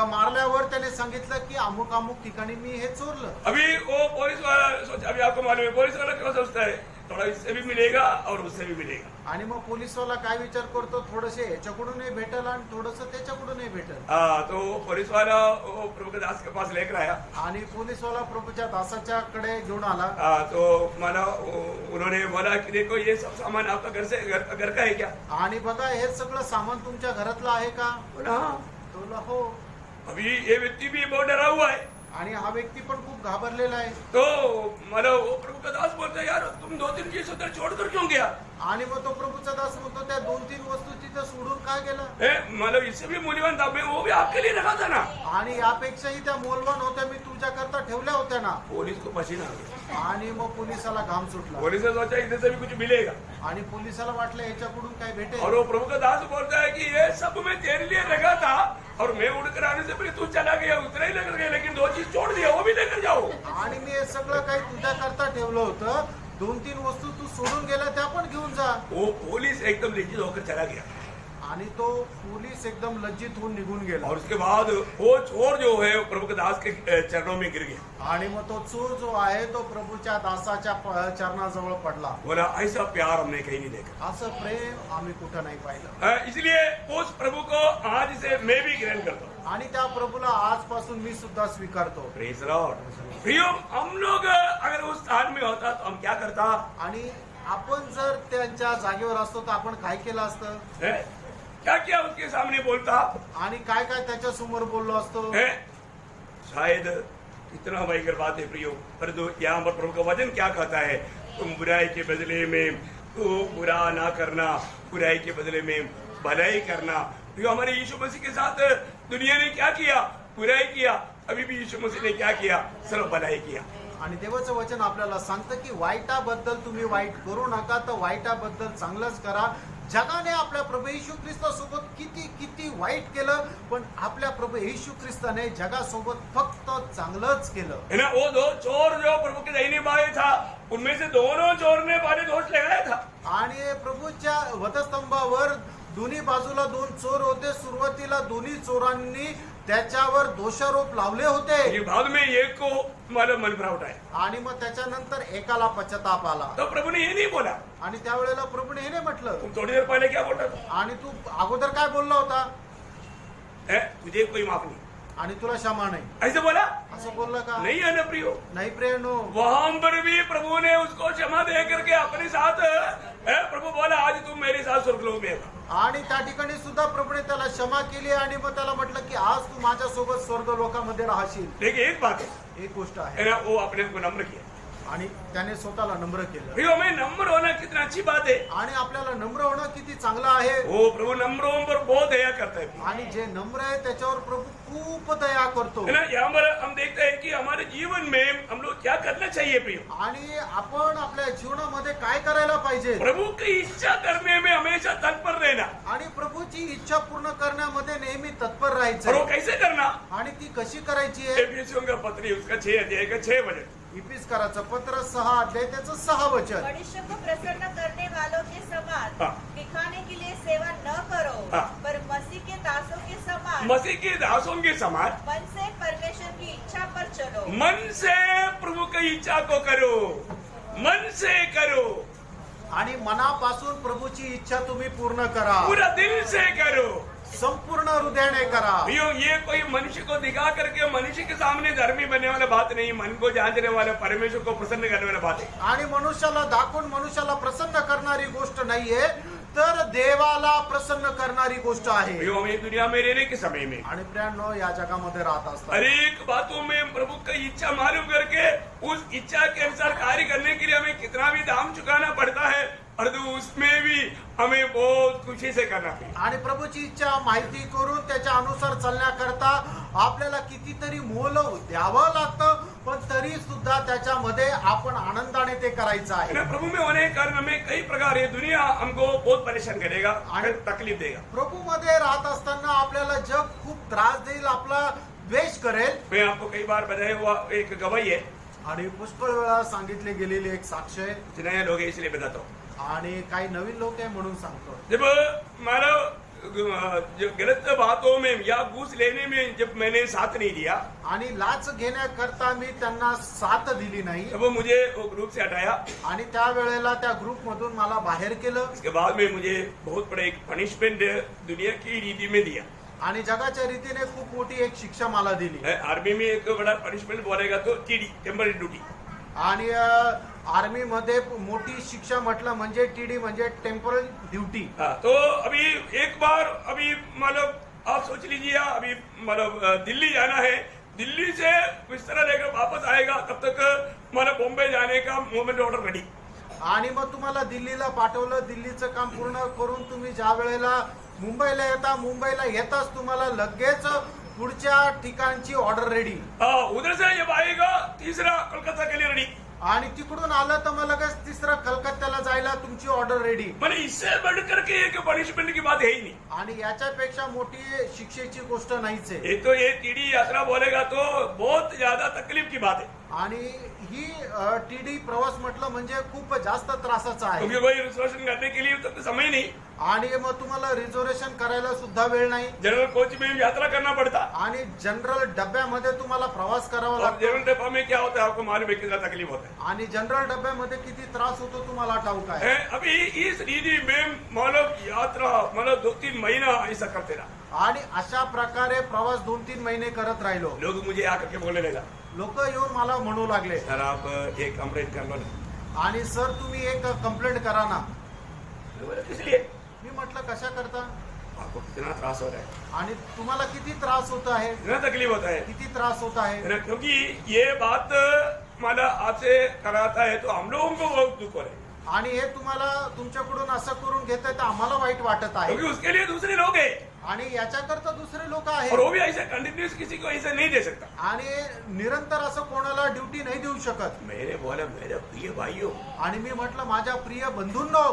मारल्यावर त्याने सांगितलं की अमुक अमुक ठिकाणी मी हे चोरलं. अभी वो पुलिस वाला सोचा, अभी आपको मालूम है पुलिस वाला क्यों सोचता है थोड़ा इससे भी मिलेगा और उससे भी मिलेगा. आणि मग पोलिसवाला काय विचार करतो, थोडेसे याच्याकडूनही भेटेल आणि थोडस त्याच्याकडूनही भेटेल. तो पुलिस वाला वो प्रभु के दास के पास लेकर आया. आणि पोलिसवाला प्रभूच्या दासाच्या कडे घेऊन आला. तो माना उन्होंने बोला कि देखो ये सब सामान आपका घर का है क्या. आणि बघा हे सगळं सामान तुमच्या घरातलं आहे का. बोला हाँ. तो बोला हो. अभी ये व्यक्ति भी बहुत डरा हुआ है. आणि हा व्यक्ती पण खूप घाबरलेला आहे. तो मतलब वो प्रभु का दास बोलता है यार तुम 2-3 चीज उधर छोड़कर क्यों गया. आणि मग तो प्रभूचा दास म्हणतो त्या 2-3 वस्तू तिथं सोडून काय गेला. मतलब इससे भी मूल्यवान था, मैं वो भी आपके लिए रखा था ना. आणि यापेक्षाही त्या मोलवान होत्या मी तुझ्याकरता ठेवल्या होत्या ना. पुलिस को पसीना आ गया. आणि मग पोलिसाला घाम सुटला. पुलिस ने सोचा इधर से भी कुछ मिलेगा. आणि पोलिसाला वाटलं याच्याकडून काय भेटेल. और वो प्रभु का दास बोलता है कि ये सब मैं तेरे लिए रखा था और मैं उड़कर आने से पहले तू चला गया, उतरा ही लेकर गया, लेकिन 2 चीज छोड़ दिया वो भी लेकर जाओ. आणि मी हे सगळं काही तुझ्याकरता ठेवलं होतं, 2-3 वस्तू तू सोडून गेला त्या पण घेऊन जा. वो पुलिस एकदम लज्जित होकर चला गया. आणि तो पोलीस एकदम लज्जित होऊन निघून गेला. और उसके बाद वो चोर जो है वो प्रभु के दास के चरणों में गिर गया. आणि मग तो चोर जो आहे तो प्रभूच्या दासाच्या चरणाजवळ पडला. बोला ऐसा प्यार हमने कहीं नहीं देखा. असं प्रेम आम्ही कुठं नाही पाहिलं. इसलिए उस प्रभु को आज से मैं भी ग्रहण करता हूँ. आणि त्या प्रभूला आजपासून मी सुद्धा स्वीकारतो. Praise Lord. प्रियो, हम लोग अगर उस स्थान में होता तो हम क्या करता. आणि आपण जर त्यांच्या जागेवर असतो तर आपण काय केलं असतं. क्या क्या उसके सामने बोलता. आणि काय काय त्याच्या समोर बोललो असतो. शायद इतना भयंकर बात है प्रियो, परंतु यहाँ पर प्रभु का वचन क्या कहता है, तुम बुराई के बदले में तो बुरा ना करना, बुराई के बदले में भलाई करना. प्रियो, हमारे यीशु मसीह के साथ दुनिया ने क्या किया, बुराई किया. अभी भी यीशु मसीह ने क्या किया, सर्व भलाई किया. आणि देवाचं वचन आपल्याला सांगतं की वाईटाबद्दल तुम्ही वाईट करू नका, तर वाईटाबद्दल चांगलंच करा. जगाने आपल्या प्रभू येशू ख्रिस्तासोबत किती किती वाईट केलं, पण आपल्या प्रभू येशू ख्रिस्ताने जगासोबत फक्त चांगलंच केलं. है ना. वो 2 चोर जो प्रभु के दाहिने बाएं था, उनमें से दोनों चोर ने बारे दोष लगाया था. आणि प्रभूच्या वधस्तंभावर दोन्ही बाजूला 2 चोर होते. सुरुवातीला दोन्ही चोरांनी त्याच्यावर दोषारोप लावले होते. बाद में एक को मतलब मन फरावट आहे. आणि मग त्याच्यानंतर एकाला पश्चाताप आला. तो प्रभु ने ये नहीं बोला. आणि त्यावेळेला प्रभूने हे नाही म्हटलं. तुम थोड़ी देर पहले क्या बोल रहा था. आणि तू अगोदर काय बोलला होता. तुझे कोई माफ नहीं. आणि तुला क्षमा नाही ऐसे बोला. असं बोललं का. नहीं है ना प्रियो. नाही प्रियनो. वहां पर भी प्रभु ने उसको क्षमा दे करके अपने साथ प्रभु बोला आज तुम मेरे साथ स्वर्गलोक में हो. आणि त्या ठिकाणी सुद्धा प्रभूने त्याला क्षमा केली आणि मग त्याला म्हटलं की आज तू माझ्यासोबत स्वर्ग लोकांमध्ये राहशील. देखिए एक बात है, एक गोष्ट आहे ना, वो अपने को नम्र किया. आणि त्याने स्वतःला नम्र केलं. प्रियो, में नम्र होना कितना अच्छी बात है. आणि आपल्याला नम्र होणं किती चांगलं आहे. वो प्रभु नम्रों पर बहुत दया करता है. आणि जे नम्र आहे त्याच्यावर प्रभू खूप खूप दया करतो. है ना? यहाँ पर हम देखते हैं कि हमारे जीवन में हम लोग क्या करना चाहिए प्रियो. आणि आपण आपल्या जीवनामध्ये काय करायला पाहिजे प्रभु की इच्छा करने में हमेशा तत्पर रहना. आणि प्रभूची इच्छा पूर्ण करण्यामध्ये नेहमी तत्पर और वो राहायचं. कैसे करना? आणि ती कशी करायची आहे. एफिसियों का पत्री उसका 6 अध्याय का 6 वचन. इफिसकाराचं पत्र 6 अध्याय त्याचं 6 वचन. मनुष्य को प्रसन्न करने वालों के समान हाँ। दिखाने के लिए सेवा न करो, हाँ। पर मसीह के दासों के समान मसीह के दासों के समान मन से परमेश्वर की इच्छा पर चलो. मन से प्रभु की इच्छा को करो. मन से करो. आणि मनापासून प्रभूची इच्छा तुम्ही पूर्ण करा. पूरा दिल से करो. संपूर्ण हृदयाने करा. भैया ये कोई मनुष्य को दिखा करके मनुष्य के सामने धर्मी बनने वाला बात नहीं. मन को जांचने वाला, परमेश्वर को प्रसन्न करने वाला बात है. आणि मनुष्याला दाखवून मनुष्याला प्रसन्न करणारी गोष्ट नाहीये, तर देवाला प्रसन्न करणारी गोष्ट आहे. भैया हम ये दुनिया में रहने के समय में आणि प्रियांनो, या जगामध्ये राहत असतात. हर एक बातों में प्रभु की इच्छा मालूम करके उस इच्छा के अनुसार कार्य करने के लिए हमें कितना भी दाम चुकाना पड़ता है, और तो उसमें भी हमें बहुत खुशी से करना चाहिए. आणि प्रभूची इच्छा माहिती करून त्याच्या अनुसार चालण्याकरता आपल्याला कितीतरी मोल द्यावं लागतं, पण तरी सुद्धा त्याच्यामध्ये आपण आनंदाने ते करायचं है ना? आहे. प्रभु में होने के कारण हमें कई प्रकार ये दुनिया हमको बहुत परेशान करेगा और तकलीफ देगा. प्रभू मध्ये राहत असताना आपल्याला जग खूप त्रास देईल, आपला द्वेष करेल. मैं आपको कई बार बताया हुआ एक गवाही है. आणि पुष्कळ वेळा सांगितले गेलेली एक साक्ष आहे. नया लोग हैं इसलिए बताता हूँ. आणि काही नवीन लोक आहे म्हणून सांगतो. जब हमारा जो गलत बातों में या घूस लेने में जब मैंने साथ नहीं दिया, आणि लाच घेण्याकरता मी त्यांना साथ दिली नाही, तब वो मुझे वो ग्रुप से हटाया. आणि त्या वेळेला त्या ग्रुप मधून मला बाहेर केलं. इसके बाद में मुझे बहुत बड़ा एक पनिशमेंट दुनिया की रीति में दिया. आणि जगाच्या रीतीने खूप मोठी एक शिक्षा मला दिली. आर्मी में एक बड़ा पनिशमेंट बोलेगा तो टीडी, टेम्पररी ड्यूटी. आणि आर्मी मध्ये मोठी शिक्षा म्हटलं म्हणजे टीडी म्हणजे टेम्पररी ड्यूटी. तो अभी एक बार अभी मतलब आप सोच लीजिए, अभी मतलब दिल्ली जाना है. दिल्ली से बिस्तर लेकर वापस आएगा, तब तक मतलब बॉम्बे जाने का मूवमेंट ऑर्डर रेडी. आणि मग तुम्हाला दिल्लीला पाठवलं. दिल्लीचं काम पूर्ण करून तुम्ही ज्या वेळेला मुंबईला येता, मुंबईला येताच तुम्हाला लगेच पुढच्या ठिकाणची ऑर्डर रेडी. उधर से जब आएगा तीसरा कोलकाता के लिए रेडी. आणि तिकडून आलं तर मग लगेच तिसरा कलकत्त्याला जायला तुमची ऑर्डर रेडी. मैंने इससे बढ़कर के एक पनिशमेंट की बात है ही नहीं. आणि याच्यापेक्षा मोठी शिक्षेची गोष्ट नाहीच आहे. एक तो ये टीडी यात्रा बोलेगा तो बहुत ज्यादा तकलीफ की बात है. आणि ही टीडी प्रवास म्हटलं म्हणजे खूप जास्त त्रासाचा आहे. क्योंकि कोई रिजर्वेशन करने के लिए तब समय नहीं. आणि मग तुम्हाला रिझर्वेशन करायला सुद्धा वेळ नाही. जनरल कोच में यात्रा करना पड़ता. आणि जनरल डब्यामध्ये तुम्हाला प्रवास करावा और लागतो. जनरल डब्बा में क्या होता है आपको मालूम है कितना तकलीफ होता है. आणि जनरल डब्यामध्ये किती त्रास होतो तुम्हाला ठाऊक आहे. अभी इस रीति में मतलब यात्रा मतलब 2-3 महीना ऐसा करते रहा. आणि अशा प्रकारे प्रवास 2-3 महिने करत राहिलो. लोग मुझे आकर के बोलने लगा, लोक येऊन मला म्हणू लागले, सर आप एक कंप्लेंट कर लो ना. आणि सर तुम्ही एक कंप्लेंट करा ना. मैं बोला, किस लिए? मी म्हटलं कशा करता. आपको कितना त्रास हो रहा है, आणि तुम्हाला किती त्रास होत आहे, कितना तकलीफ होता है. किती त्रास होत आहे. है ना? क्योंकि ये बात मतलब आपसे कराता है तो हम लोगों को बहुत दुख हो रहा है. आणि हे तुम्हाला तुमच्याकडून असं करून घेत आहे तर आम्हाला वाईट वाटत आहे. क्योंकि उसके लिए दूसरे लोग हैं आणि याच्याकरता दुसरे लोक और आहेत. वो भी ऐसे कंटिन्यूस किसी को ऐसे नहीं दे सकता. आणि निरंतर असं कोणाला ड्युटी नाही देऊ शकत. मैंने बोला मेरे प्रिय भाइयों, आणि मी म्हटलं माझ्या प्रिय बंधूंनो,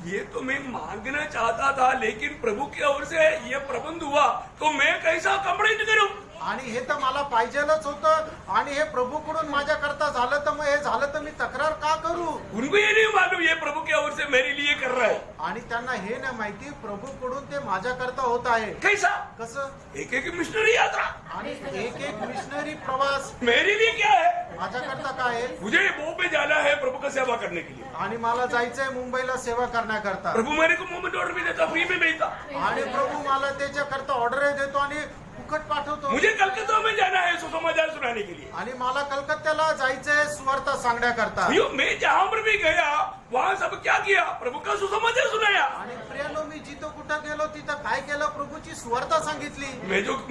ये तो मैं मांगना चाहता था, लेकिन प्रभु की ओर से ये प्रबंध हुआ तो मैं कैसा कंप्लेंट करूं. आणि हे तर मला पाहिजेलच होतं, आणि हे प्रभूकडून माझ्याकरता झालं तर मग हे झालं तर मी तक्रार का करू. उनको ये नहीं मालूम ये प्रभु की ओर से मेरे लिए कर रहा है. आणि त्यांना हे नाही माहिती प्रभूकडून ते माझ्याकरता होत आहे. कैसा? कसं. एक एक मिशनरी यात्रा आणि एक एक मिशनरी प्रवास मेरे लिए क्या है. माझ्याकरता काय आहे. मुझे बॉम्बे जाना है प्रभु का सेवा करने के लिए. आणि मला जायचंय मुंबईला सेवा करण्याकरता. प्रभु मेरे को मूवमेंट ऑर्डर भी देता, फ्री में भेजता. आणि प्रभू मला त्याच्याकरता ऑर्डर देतो आणि फुकट पाठवतो. मुझे कलकत्ता में जाना है सुसमाचार सुनाने के लिए. आणि मला कलकत्त्याला जायचंय सुवार्ता सांगण्याकरता. मैं जहां पर भी गया वहां सब क्या किया, प्रभु का सुसमाचार सुनाया. आणि प्रियानो, मी जिथं कुठं जिथं गेलो तिथं काय केलं, प्रभूची सुवार्ता सांगितली.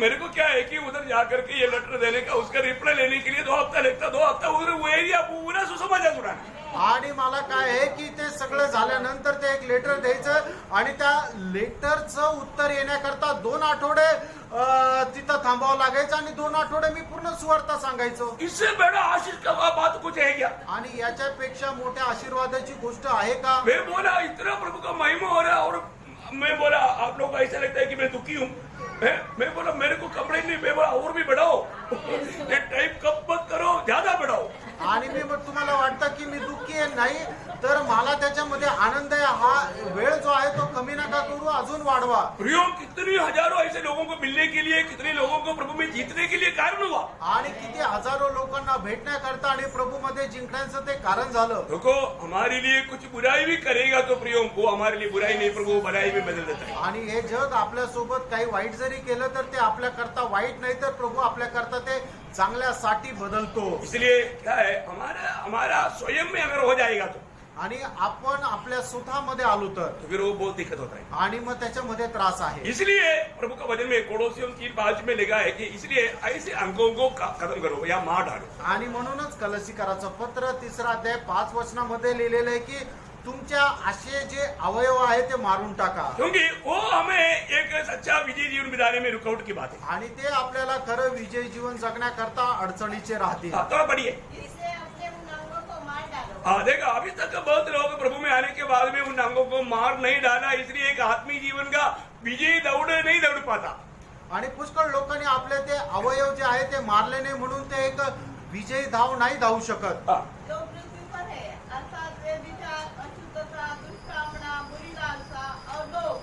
मेरे को क्या है कि उधर जाकर के ये लेटर देने का, उसका रिप्लाई लेने के लिए 2 हफ्ता लगता, 2 हफ्ता उधर वो एरिया पूरा सुसमाचार सुनाना. आणि मला काय आहे की ते सगळं झाल्यानंतर ते एक लेटर द्यायचं आणि त्या लेटरचं उत्तर येण्याकरता 2 आठवडे तिथं थांबावं लागायचं आणि 2 आठवडे मी पूर्ण सुवार्ता सांगायचो. इससे बड़ा आशीष का बात कुछ है क्या? आणि याच्यापेक्षा मोठ्या आशीर्वादाची गोष्ट आहे का? मैं बोला इतना प्रभु का महिमा हो रहा है, और मैं बोला आप लोग को ऐसा लगता है कि मैं दुखी हूँ. मैं बोला मेरे को कपड़े नहीं, मैं बोला और भी बढ़ाओ, ये टाइप कब मत करो, ज्यादा बढ़ाओ. आणि मी मग तुम्हाला वाटतं की मी दुःखी आहे, नाही तर मला त्याच्यामध्ये आनंद आहे. हा वेळ जो आहे तो कमी नका करू, अजून वाढवा. प्रियो, कितनी हजारों ऐसे लोगों को मिलने के लिए, कितने लोगों को प्रभु में जीतने के लिए कारण हुआ. आणि किती हजारो लोकांना भेटण्याकरता आणि प्रभू मध्ये जिंकण्याचं ते कारण झालं. देखो, हमारे लिए कुछ बुराई भी करेगा तो प्रियो, वो हमारे लिए बुराई नहीं, प्रभु बुराई में बदल देता है. आणि हे जग आपल्या सोबत काही वाईट जरी केलं तर ते आपल्या करता वाईट नाही, तर प्रभू आपल्या करता ते चांगल्यासाठी बदलतो. इसलिए क्या है, हमारा स्वयं में अगर हो जाएगा तो आणि आपण आपल्या स्वतःमध्ये आलो तर फिर वो बहुत दिक्कत होता है. आणि मग त्याच्यामध्ये त्रास आहे. इसलिए प्रभु का वचन में कोलोसियों 3:5 में लिखा है कि इसलिए ऐसे अंगों को खत्म करो या मार डालो. आणि म्हणूनच कलसीकराचं पत्र 3 अध्याय 5 वचनामध्ये लिहिलेलं आहे की तुमच्या असे जे अवयव आहे ते मारून टाका. क्योंकि वो हमें एक सच्चा विजय जीवन बिताने में रुकावट की बात है. आणि ते आपल्याला खरं विजय जीवन जगण्याकरता अडचणीचे राहतील. थोड़ा पढ़िए. इससे अपने उन अंगों को मार डालो. देखा, अभी तक बहुत लोग प्रभु में आने के बाद में उन अंगों को मार नहीं डाला, इसलिए एक आत्मीय जीवन का विजयी दौड़ नहीं दौड़ पाता. आणि पुष्कळ लोकांनी आपले ते अवयव जे आहे ते मारले नाही, म्हणून ते एक विजयी धाव नाही धावू शकत. जो पृथ्वी पर है, अर्थात व्यभिचार, अशुद्धता, दुष्कामना, बुरी लालसा और लोग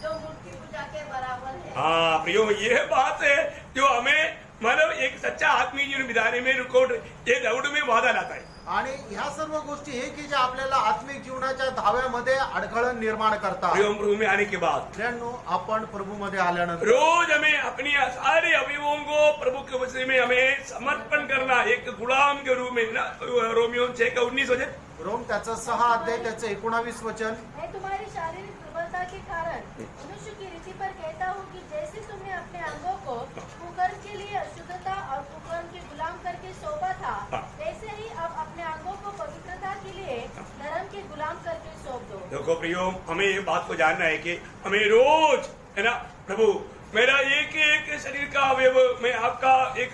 जो मूर्ति पूजा के बराबर है. हाँ प्रियो, ये बात है जो हमें मतलब एक सच्चा आत्मीय जीवन बिताने में रुकावट, ये दौड़ में बाधा लाता है. आणि ह्या सर्व गोष्टी हे की जे आपल्याला आत्मिक जीवनाच्या धाव्यामध्ये अडखळण निर्माण करतात. प्रियो, प्रभु में आने के बाद मित्रांनो, आपण प्रभूमध्ये आल्यानंतर रोज हमें अपनी सारे अवयवों को प्रभु के वचन में हमें समर्पण करना, एक गुलाम के रूप में ना. रोमियो 6:19 वचन, रोम त्याचं 6 अध्याय त्याचं 19 वचन. मैं तुम्हारी शारीरिक दुर्बलता के कारण मनुष्य की रीति पर कहता हूँ कि जैसे तुमने अपने अंगों को कुकर्म के लिए अशुद्धता और कुकर्म के गुलाम करके सौंपा था, वैसे ही अब अपने अंगों को पवित्रता के लिए धर्म के गुलाम करके सौंप दो. देखो प्रियो, हमें ये बात को जानना है कि हमें रोज है ना, प्रभु मेरा एक एक शरीर का अवयव मैं आपका एक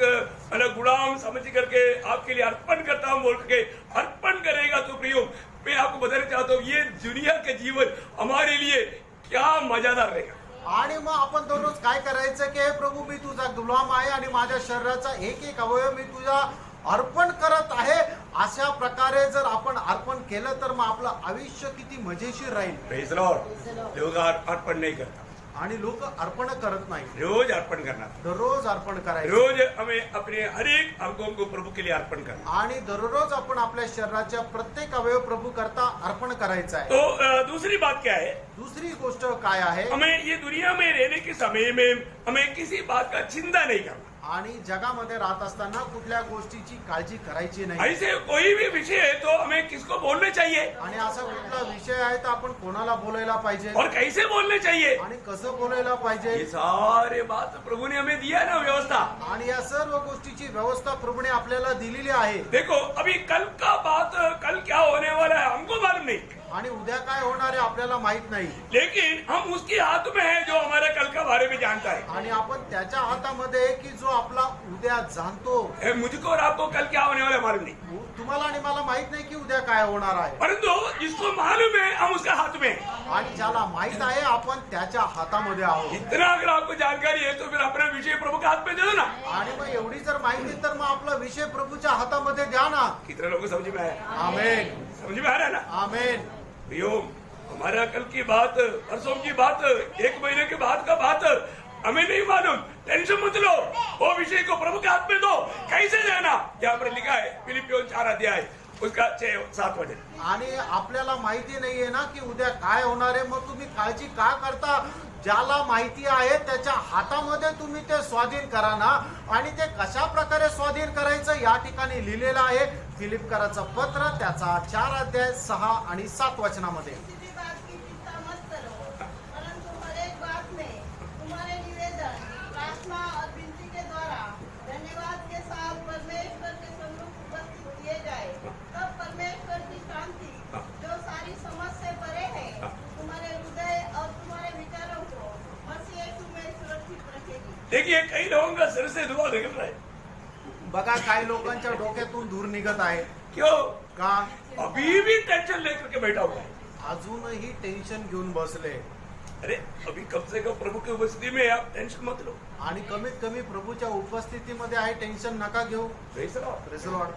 अलग गुलाम समझ करके आपके लिए अर्पण करता हूँ बोल के अर्पण करेगा तो प्रियो, मैं आपको बताना चाहता हूँ ये दुनिया के जीवन हमारे लिए क्या मजादार रहेगा. आणि मग आपण दररोज काय करायचं की हे प्रभू, मी तुझा गुलाम आहे आणि माझ्या शरीराचा एक एक अवयव मी तुझा अर्पण करत आहे. अशा प्रकारे जर आपण अर्पण केलं तर मग आपलं आयुष्य किती मजेशीर राहील. Praise Lord. लोग अर्पण नहीं करता, आणि लोक अर्पण करत नाही. रोज अर्पण करना, दररोज अर्पण करायचं. रोज हमें अपने हर एक अंगों को प्रभु के लिए अर्पण करना. आणि दररोज आपण आपल्या शरीराच्या प्रत्येक अवयव प्रभू करता अर्पण करायचा आहे. तो दूसरी बात क्या है, दुसरी गोष्ट काय आहे, हमें ये दुनिया में रहने के समय में हमें किसी बात का चिंता नहीं करना. आणि जगामध्ये राहत असताना कुठल्या गोष्टीची काळजी करायची नाही. ऐसे कोई भी विषय है तो हमें किसको बोलना चाहिए आणि असा कुठला विषय आहे तर आपण कोणाला बोलायला पाहिजे और कैसे बोलना चाहिए, आणि कसं बोलायला पाहिजे. ये सारे बात प्रभु ने हमें दिया ना व्यवस्था. आणि या सर्व गोष्टीची व्यवस्था प्रभूने आपल्याला दिलेली आहे. देखो, अभी कल का बात, कल क्या होने वाला है हमको मालूम नहीं, आणि उद्या काय होणार आहे आपल्याला माहित नाही. लेकिन हम उसके हाथ में है जो हमारे कल का बारे में जानता है. आणि आपण त्याच्या हातामध्ये आहे की जो आपला उद्या जाणतो. मुझको और आपको कल क्या होने वाला है मालूम नहीं, तुम्हाला आणि मला माहित नाही की उद्या काय होणार आहे. परंतु जिसको मालूम है हम उसका हाथ में हैं. आणि ज्याला माहित आहे आपण त्याच्या हातामध्ये आहोत. इतना अगर आपको जानकारी है तो फिर अपना विषय प्रभु के हाथ में दे दो ना. आणि मग एवढी जर माहिती तर मग आपला विषय प्रभूच्या हातामध्ये द्या ना. कितने लोगों को समझ में आया? आमेन, समझ में आ रहा है ना? आमेन. प्रियो, हमारा कल की बात, परसों की बात, 1 महीने के बाद का बात हमें नहीं मालूम. टेंशन मत लो, वो विषय को प्रभु के हाथ में दो. कैसे देना, यहाँ पर लिखा है फिलिपियों 4 अध्याय उसका 6-7 वचन. आणि आपल्याला माहिती नाहीये ना की उद्या काय होणार आहे, मग तुम्ही काळजी का करता. ज्याला माहिती आहे त्याच्या हातामध्ये तुम्ही ते स्वाधीन करा ना. आणि ते कशा प्रकारे स्वाधीन करायचं या ठिकाणी लिहिलेलं आहे फिलिपकराचं पत्र त्याचा 4 अध्याय 6 आणि 7 वचनामध्ये. किसी भी बात की चिंता मत करो, परंतु हर एक देखिए कई लोगों का सिर से धुआं निकल रहा है। बघा काही लोकांच्या डोक्यातून धूर निघत आहे. क्यों? का? अभी भी टेंशन लेकर के बैठा हुआ है। अजूनही टेन्शन घेऊन बसले. अरे अभी कम से कम प्रभु की उपस्थिति में आप टेंशन मत लो। आणि कमीत कमी प्रभूच्या उपस्थितीमध्ये आहे, टेन्शन नका घेऊ. Praise the Lord. Praise the Lord.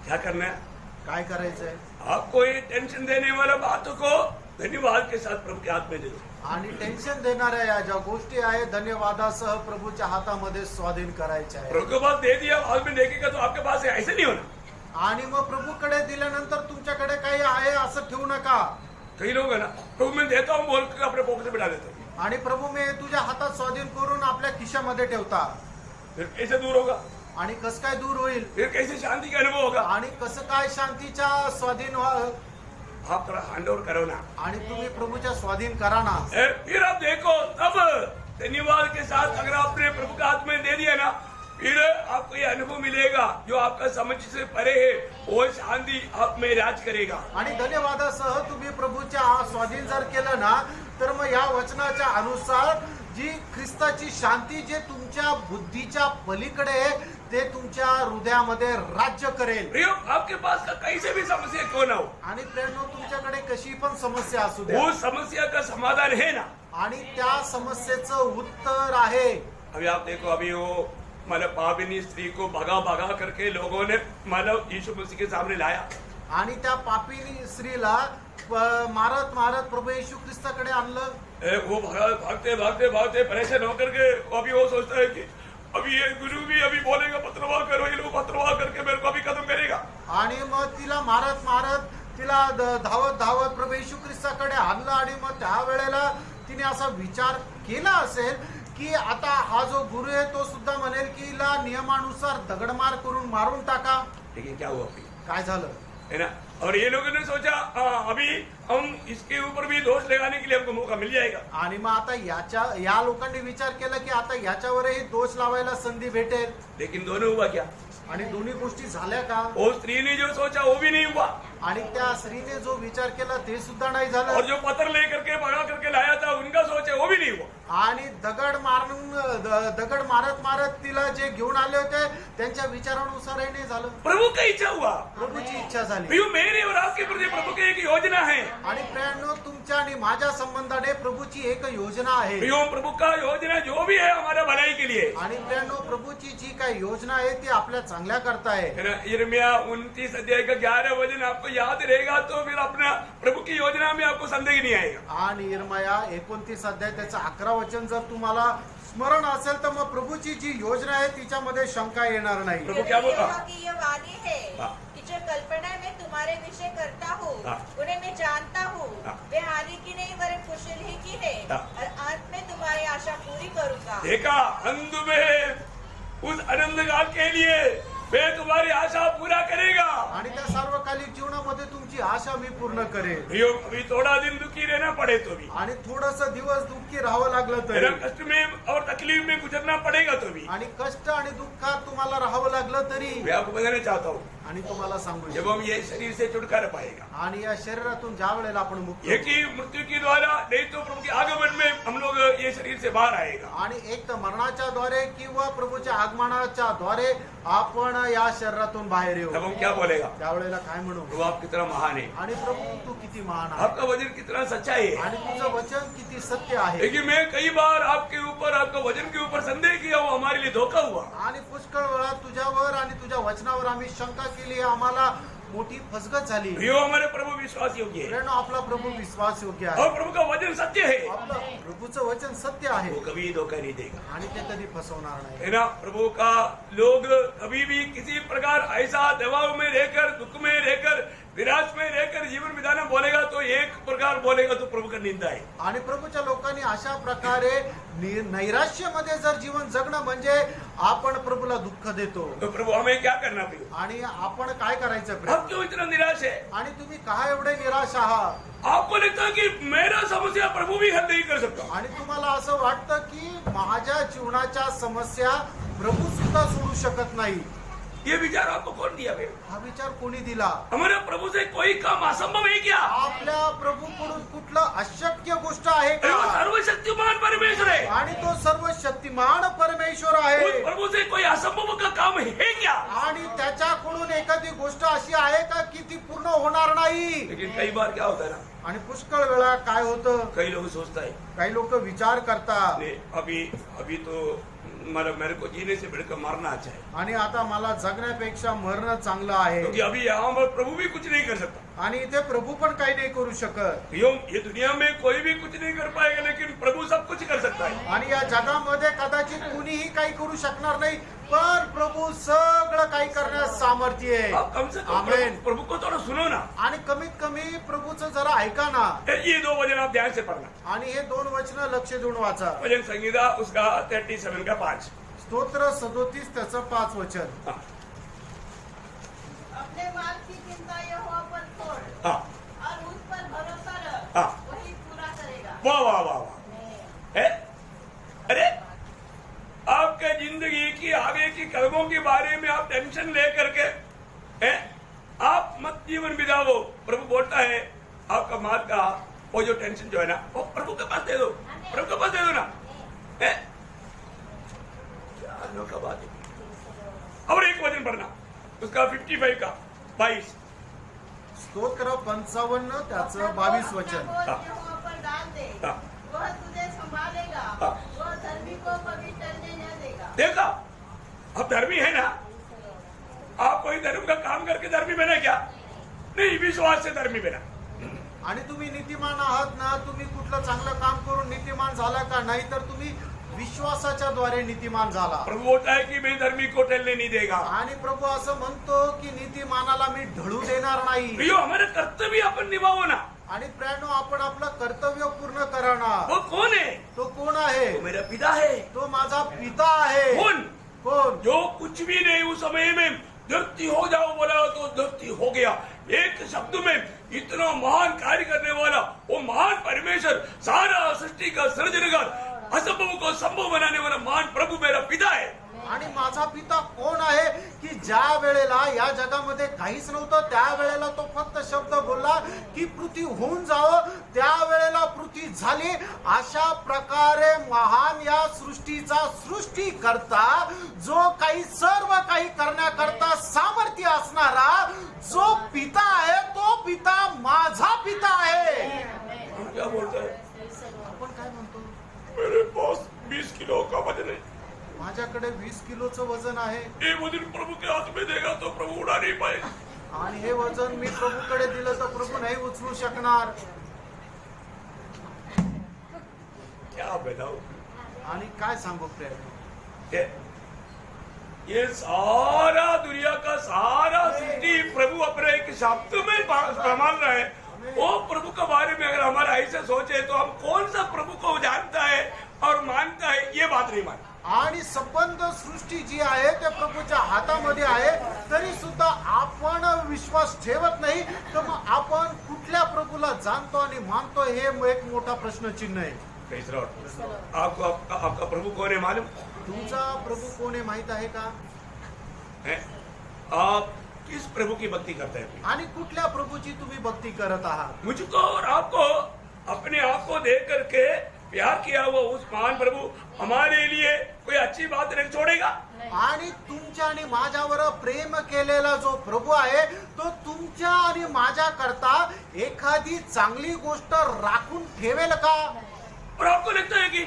क्या करना है? काय करायचंय? आपको ये टेंशन देने वाला बातों को धन्यवाद के साथ प्रभु के हाथ में दे दो। आणि टेन्शन देणाऱ्या या ज्या गोष्टी आहेत धन्यवादासह प्रभूच्या हातामध्ये स्वाधीन करायच्या आहे. प्रभु के पास दे दिया, बाद में देखेगा तो आपके पास है, ऐसे नहीं होना। आणि मग प्रभूकडे दिल्यानंतर तुमच्याकडे काही आहे असं ठेवू नका. कई लोग है ना, प्रभु मैं देता हूँ बोल के अपने पॉकेट में डाल देता हूँ, आणि प्रभू मी तुझ्या हातात स्वाधीन करून आपल्या खिशामध्ये ठेवता. फिर कैसे दूर होगा? आणि कसं काय दूर होईल? फिर कैसे शांति का अनुभव होगा? आणि कसं काय शांतीच्या स्वाधीन आप थोड़ा हैंड ओवर करो ना। आणि तुम्ही प्रभूच्या स्वाधीन करा ना. फिर आप देखो, तब धन्यवाद के साथ अगर आपने प्रभु के हाथ में दे दिया ना, फिर आपको ये अनुभव मिलेगा जो आपका समझ से परे है, वो शांति आप में राज करेगा। आणि धन्यवादासह तुम्ही प्रभूच्या स्वाधीन जर केलं ना, तर मग या वचनाच्या अनुसार जी ख्रिस्ताची शांती जे तुमच्या बुद्धीच्या पलीकडे आहे ते तुमच्या हृदयामध्ये राज्य करेल. प्रियो, आपके पास का कैसे भी समस्या क्यों ना हो, आणि प्रेरणो तुमच्याकडे कशी पण समस्या असू द्या, वो समस्या का समाधान है ना। आणि त्या समस्येचं उत्तर आहे. अभी आप देखो, अभी वो मतलब पापिनी स्त्री को भगा भगा करके लोगों ने मतलब यीशु मसीह के सामने लाया, आणि त्या पापी स्त्रीला मारत मारत प्रभू येशू ख्रिस्ताकडे आणलं. वो भागते भागते भागते परेशान होकर के अभी वो सोचता है कि अभी ये गुरु भी अभी बोलेगा पत्रवाह करो, ये लोग पत्रवाह करके मेरे को अभी खत्म करेगा। आणि मग तिला मारत मारत तिला धावत धावत प्रभू येशू ख्रिस्ताकडे आणलं. आणि मग त्या वेळेला तिने असा विचार केला असेल की आता हा जो गुरु आहे तो सुद्धा म्हणेल की हिला नियमानुसार दगडमार करून मारून टाका. लेकिन क्या हुआ अभी, काय झालं? है ना? और ये लोगों ने सोचा अभी हम इसके ऊपर भी दोष लगाने के लिए हमको मौका मिल जाएगा। आणि मग आता या लोकांनी विचार केला की आता याच्यावरही दोष लावायला संधी भेटेल. लेकिन दोनों हुआ क्या? आणि दोन्ही गोष्टी झाल्या का? वो स्त्री ने जो सोचा वो भी नहीं हुआ, आणि त्या स्त्रीने जो विचार केला ते सुद्धा नाही और झालं. जो पत्थर लेकर के भगा करके लाया था उनका सोचा वो भी नहीं हुआ। आणि दगड मारत मारत तिला जे घेऊन आले होते त्यांच्या विचारानुसारही नाही झालं. प्रभु का इच्छा हुआ। प्रभूची इच्छा झाली. प्रियो, मेरे और आपके प्रति प्रभु की एक योजना है। आणि प्रेरणो तुमच्या आणि माझ्या संबंधाने प्रभूची एक योजना आहे. प्रियो, प्रभु का योजना जो भी है हमारा भलाई के लिए। आणि प्रेरणो प्रभूची जी काही योजना आहे ती आपल्या चांगल्या करता आहे. है ना? यिर्मयाह 29 अध्याय का 11 वचन आपको याद रहेगा तो फिर अपना प्रभु की योजना में आपको संदेह नहीं आएगा। आणि यिर्मयाह 29 अध्याय त्याचं 11 वचन जर तुम्हाला स्मरण असेल तर मग प्रभूची जी योजना आहे तिच्यामध्ये शंका येणार नाही. प्रभु क्या बोला? यहोवा की ये वाणी है हाँ। कि जो कल्पना मैं तुम्हारे विषय करता हूँ हाँ। उन्हें मैं जानता हूँ, हाँ। वे हानि की नहीं वरन कुशल ही की है, हाँ। और अंत में तुम्हारी आशा पूरी करूंगा। देखा, अंत में उस आनंद काल के लिए वे तुम्हारी आशा पूरा करेगा। आणि त्या सार्वकालिक जीवनामध्ये तुमची आशा मी पूर्ण करेन. प्रियो, अभी थोड़ा दिन दुखी रहना पड़े तो भी, आणि थोडस दिवस दुःखी राहावं लागलं है तरी, ना? कष्ट में और तकलीफ में गुजरना पड़ेगा तो भी, आणि कष्ट आणि दुःखात तुम्हाला राहावं लागलं तरी, मैं आपको बताना चाहता हूँ, आणि तुम्हाला सांगू जब हम ये शरीर से छुटकारा पाएगा, आणि या शरीरातून ज्या वेळेला आपण मुक्त एक ही मृत्यु के द्वारा, नहीं तो प्रभु के आगमन में हम लोग ये शरीर से बाहर आएगा। आणि एक तर मरणाच्या द्वारे किंवा प्रभूच्या आगमनाच्या द्वारे आपण या शरीरातून बाहेर येऊ. तब हम क्या बोलेगा? त्यावेळेला काय म्हणू? प्रभु आप कितना महान है, आणि प्रभू तू किती महान आहे, आपका वचन कितना सच्चाई है। आणि तुझं वचन किती सत्य आहे. लेकिन मैं कई बार आपके ऊपर, आपका वचन के ऊपर संदेह किया, वो हमारे लिए धोखा हुआ। आणि पुष्कळ वेळा तुझ्यावर आणि तुझ्या वचनावर आम्ही शंका केली, आम्हाला मोठी फसगत झाली. प्रियो, हमारे प्रभु विश्वास योग्य है, प्रेरणा आपला प्रभू विश्वास योग्य आहे. और प्रभु का वचन सत्य है, आपलं प्रभूचं वचन सत्य आहे वो कभी धोखा नहीं देगा। आणि ते कधी फसवणार नाही. है ना? प्रभु का लोग कभी भी किसी प्रकार ऐसा दबाव में रहकर, दुख में रहकर, निराश में रहकर जीवन बिताना बोलेगा तो एक प्रकार बोलेगा तो प्रभु का निंदा है। आणि प्रभूच्या लोकांनी अशा प्रकारे नैराश्यामध्ये जर जीवन जगणं म्हणजे आपण प्रभूला दुःख देतो. तो प्रभु हमें क्या करना प्रियो? आणि आपण काय करायचं आप प्रेम? क्यों इतना निराश है? आणि तुम्ही काय एवढे निराश आहात? आपको लगता है कि मेरा समस्या प्रभु भी हल नहीं कर सकता, आणि तुम्हाला असं वाटतं की माझ्या जीवनाच्या समस्या प्रभू सुद्धा सोडू शकत नाही. ये विचार आपको कौन दिया भाई? हा विचार कोणी दिला? हमारे प्रभु से कोई काम असंभव है क्या? आपल्या प्रभूकडून कुठलं अशक्य गोष्ट आहे अरे वो का? सर्वशक्तिमान परमेश्वर है। आणि तो सर्व शक्तिमान परमेश्वर आहे उस प्रभु से कोई असंभव का काम है क्या? आणि त्याच्याकडून एखादी गोष्ट अशी आहे का की ती पूर्ण होणार नाही? लेकिन कई बार क्या होता है ना, आणि पुष्कळ वेळा काय होतं, कई लोग सोचता है काही लोक विचार करतात नहीं, अभी तो मतलब मेरे को जीने से बढ़कर मरना अच्छा है, आणि आता मला जगण्यापेक्षा मरणं चांगलं आहे. क्योंकि अभी यहाँ पर प्रभु भी कुछ नहीं कर सकता। आणि इथे प्रभू पण काही नाही करू शकत. ये दुनिया में कोई भी कुछ नहीं कर पाएगा, लेकिन प्रभु सब कुछ कर सकता है। आणि या जगामध्ये कदाचित कुणीही काही करू शकणार नाही, पण प्रभू सगळं काही करण्यास सामर्थ्य आहे. आप कम से कम आमेन. प्रभु को थोड़ा सुनो ना। आणि कमीत कमी प्रभूचं जरा ऐका ना. ये 2 वचन आप ध्यान से पढ़ना। आणि हे 2 वचनं लक्ष देऊन वाचा. भजन संगीता उसका 37 का 5। स्तोत्र 37 त्याचं 5 वचन. हाँ, अपने माल की चिंता यहोवा पर छोड़ हाँ, और उस पर भरोसा रख, हाँ। वही पूरा करेगा। वाह वाह वाह वाह। है? अरे आपके जिंदगी की आगे की कदमों के बारे में आप टेंशन ले करके हैं, आप मत जीवन बिताओ। प्रभु बोलता है आपका माल का वो जो टेंशन जो है ना, वो प्रभु के पास दे दो, प्रभु के पास दे दो ना। है? क्या अनोखा बात है। और एक वचन पढ़ना उसका 55 का 22। स्तोत्र 55 त्याचं 22 वचन. अपना बोझ यहोवा पर डाल दे, हाँ। वह तुझे संभालेगा, हाँ। वह धर्मी को कभी टलने न देगा। देखा, आप धर्मी है ना? आप कोई धर्म का काम करके धर्मी बने क्या? नहीं, विश्वास से धर्मी बना। आणि तुम्ही नीतिमान आहात ना? तुम्ही कुठलं चांगलं काम करून नीतिमान झाला का? नाही तर तुम्ही विश्वासाच्या द्वारे नीतिमान झाला. प्रभु बोलता है कि मैं धर्मी को टलने नहीं देगा। आणि प्रभू असं म्हणतो की नीतिमानाला मी ढळू देणार नाही. प्रियो, हमारे कर्तव्य अपन निभाओ ना। आणि प्रियानो, आपण आपलं कर्तव्य पूर्ण करा ना. वो कौन है? तो कोण आहे? वो मेरा पिता है। तो माझा पिता आहे. कौन? कोण? जो कुछ भी नहीं उस समय में धरती हो जाओ बोला तो धरती हो गया। एक शब्द में इतना महान कार्य करने वाला वो महान परमेश्वर, सारा सृष्टि का सृजनकर, असंभव को संभव बनाने वाला महान प्रभु मेरा पिता है। आणि माझा पिता कोण आहे की ज्या वेळेला या जगामध्ये काहीच नव्हतं त्या वेळेला तो फक्त शब्द बोलला की पृथ्वी होऊन जावं, त्या वेळेला पृथ्वी झाली. अशा प्रकारे महान या सृष्टीचा सृष्टीकर्ता, जो काही सर्व काही करण्याकरता सामर्थ्य असणारा जो पिता आहे, तो पिता माझा पिता आहे. हम क्या बोलते हैं? आपण काय म्हणतो? मेरे पास 20 किलो का वजन है। माझ्याकडे 20 किलोचं वजन आहे ये वजन प्रभु के हाथ में देगा तो प्रभु उड़ा नहीं पाएगा। आणि हे वजन मी प्रभूकडे दिलं तर प्रभू नाही उचलू शकणार. क्या बताओ? आणि काय सांगू प्रिय? ये सारा दुनिया का सारा सृष्टि प्रभु अपने एक शब्द में संभाल रहा है। वो प्रभु के बारे में अगर हमारा ऐसे सोचे तो हम कौन सा प्रभु को जानता है और मानता है, ये बात नहीं मानता। आणि संबंध सृष्टी जी आहे ते प्रभूच्या हातामध्ये आहे, तरी सुद्धा आपण विश्वास ठेवत नाही. तर मग आपण कुठल्या प्रभूला जाणतो आणि मानतो, हे एक मोठा प्रश्नचिन्ह आहे. आपका प्रभु कौन है मालूम? तुमचा प्रभू कोण आहे माहित आहे का? आप किस प्रभु की भक्ति करते हैं? आणि कुठल्या प्रभूची तुम्ही भक्ती करत आहात? मुझको और आपको अपने आप को देख करके प्यार किया हुआ उस महान प्रभु हमारे लिए कोई अच्छी बात नहीं छोड़ेगा। आणि तुमच्या आणि माझ्यावर प्रेम केलेला जो प्रभू आहे, तो तुमच्या आणि माझ्या करता एखादी चांगली गोष्ट राखून ठेवेल का? और आपको लगता है कि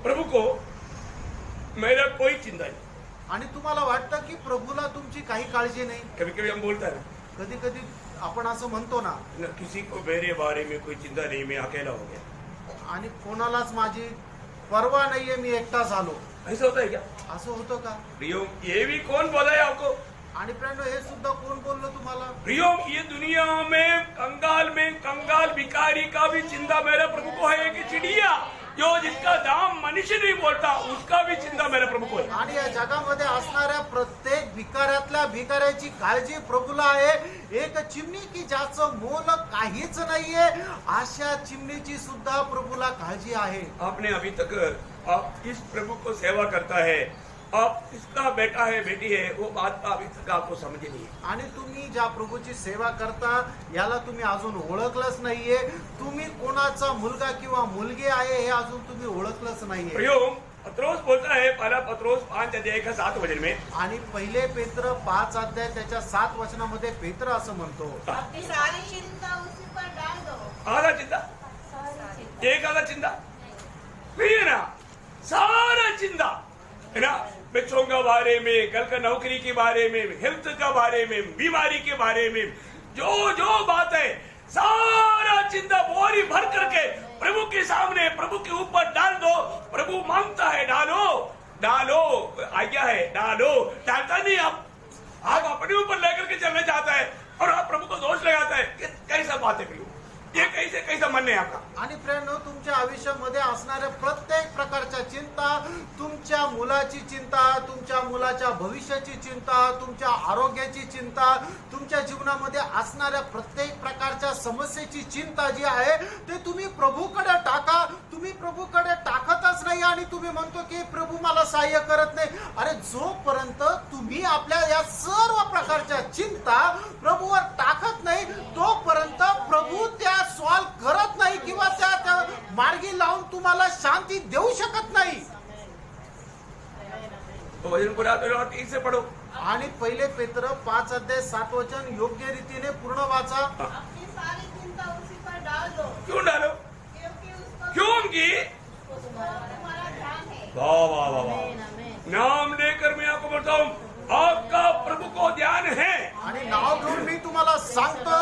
प्रभु को मेरा कोई चिंता नहीं? आणि तुम्हाला वाटतं की प्रभूला तुमची काही काळजी नाही? कभी कभी हम बोलते हैं कधी कधी आपण असं म्हणतो ना, ना, किसी को मेरे बारे में कोई चिंता नहीं, मैं अकेला हो गया। आणि कोणालाच माझी परवा नाहीये, मी एकटा झालो. ऐसा होता है क्या? असं होतं का? प्रियो, ये भी कौन बोला है आपको? आणि फ्रेंड, हे सुद्धा कोण बोललो तुम्हाला? प्रियो, ये दुनिया में कंगाल भिखारी का भी चिंता मेरे प्रभु को है कि चिड़िया जो जिसका दाम मनुष्य नहीं बोलता उसका भी चिंता मेरे प्रभु को है। आणि या जगामध्ये असणाऱ्या प्रत्येक भिकाऱ्यातल्या भिकाऱ्याची काळजी प्रभूला आहे. एक चिमणी की ज्याचं मोल काहीच नाहीये, अशा चिमणीची सुद्धा प्रभूला काळजी आहे. आपने अभी तक आप किस प्रभु को सेवा करता है आप किसका बेटा है बेटी है वो बात अभी तक आपको समझ नहीं है. आणि तुम्ही ज्या प्रभूची सेवा करता याला तुम्ही अजून ओळखलंच नाहीये. तुम्ही कोणाचा मुलगा किंवा मुलगी आहे हे अजून तुम्ही ओळखलंच नाहीये. प्रियो पत्रोस बोलता है पहला पत्रोस 5:7 वचन में. आणि पहिले पेत्र 5 अध्याय त्याच्या 7 वचनामध्ये पेत्र असं म्हणतो, अपनी सारी चिंता उसी पर डाल दो. आधा चिंता सारी चिंता। एक आधा चिंता नहीं है ना, सारा चिंता है ना. बच्चों के बारे में, कल का नौकरी के बारे में, हेल्थ के बारे में, बीमारी के बारे में, जो जो बात है सारा चिंता बोरी भर करके प्रभु के सामने प्रभु के ऊपर डाल दो. प्रभु मांगता है डालो डालो, आज्ञा है डालो. डालता नहीं आप अपने ऊपर लेकर के चलना चाहता है और आप प्रभु को दोष लगाता है. कैसा बात है प्रभु, ये कैसा मन है आपका. आणि फ्रेंड तुमच्या आयुष्यामध्ये असणाऱ्या प्रत्येक प्रकारच्या चिंता, तुमच्या मुलाची चिंता, तुमच्या मुलाच्या भविष्याची चिंता, तुमच्या आरोग्याची चिंता, तुमच्या जीवनामध्ये असणाऱ्या प्रत्येक प्रकारच्या समस्येची चिंता जी आहे ते तुम्ही प्रभूकडे टाका. तुम्ही प्रभूकडे टाकतच नाही आणि तुम्ही म्हणतो की प्रभू मला सहाय्य करत नाही. अरे जोपर्यंत तुम्ही आपल्या या सर्व प्रकारच्या चिंता प्रभूवर टाकत नाही तोपर्यंत प्रभू त्या सॉल्व करत नाही किंवा त्या मार्गी लावून तुम्हाला शांती देऊ शकत नाही. तो वचन पूरा तो ठीक से पढ़ो. आणि पहिले पेत्र 5 अध्याय 7 वचन योग्य रीतीने पूर्ण वाचा. अपनी सारी चिंता उसी पर डाल दो क्यों डालो, क्योंकि उसको क्योंकि तुम्हारा ध्यान है. वाह वाह वाह वाह, आमेन, आमेन। नाम लेकर मैं आपको बताऊं आपका प्रभु को ध्यान है. आणि नाव घेऊन मी तुम्हाला सांगतो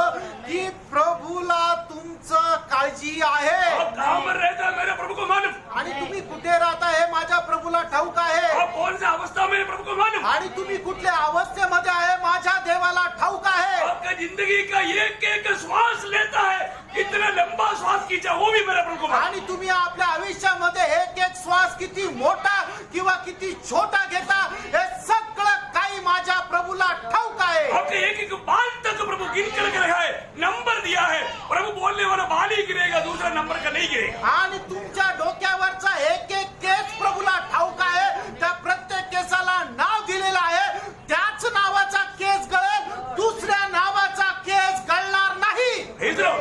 की प्रभूला तुमचं काळजी आहे. आप कहाँ पर रहता है मेरे प्रभु को मालूम. आणि तुम्ही कुठे राहता हे माझ्या प्रभूला ठाऊक आहे. आप कौन सा अवस्था में प्रभु को मालूम. आणि तुम्ही कुठल्या अवस्थेमध्ये आहे माझ्या देवाला ठाऊक आहे. आपका जिंदगी का एक एक श्वास लेता है, इतना लंबा श्वास खींचा वो भी मेरे प्रभु को मालूम. आणि तुम्ही आपल्या आयुष्यामध्ये एक एक श्वास किती मोठा किंवा किती छोटा घेता हे सगळं काही माझ्या प्रभूला ठाऊक आहे. आपके एक एक बाल तक प्रभु गिन करके रखा है, नंबर दिया है. प्रभु बोलने वाला बाल ही गिरेगा, दूसरा नंबर का नहीं गिरेगा. आणि तुमच्या डोक्यावरचा एक एक केस प्रभूला ठाऊक आहे. त्या प्रत्येक केसाला नाव दिलेलं आहे. त्याच नावाचा केस गळेल, दुसऱ्या नावाचा केस गळणार नाही. भेजो.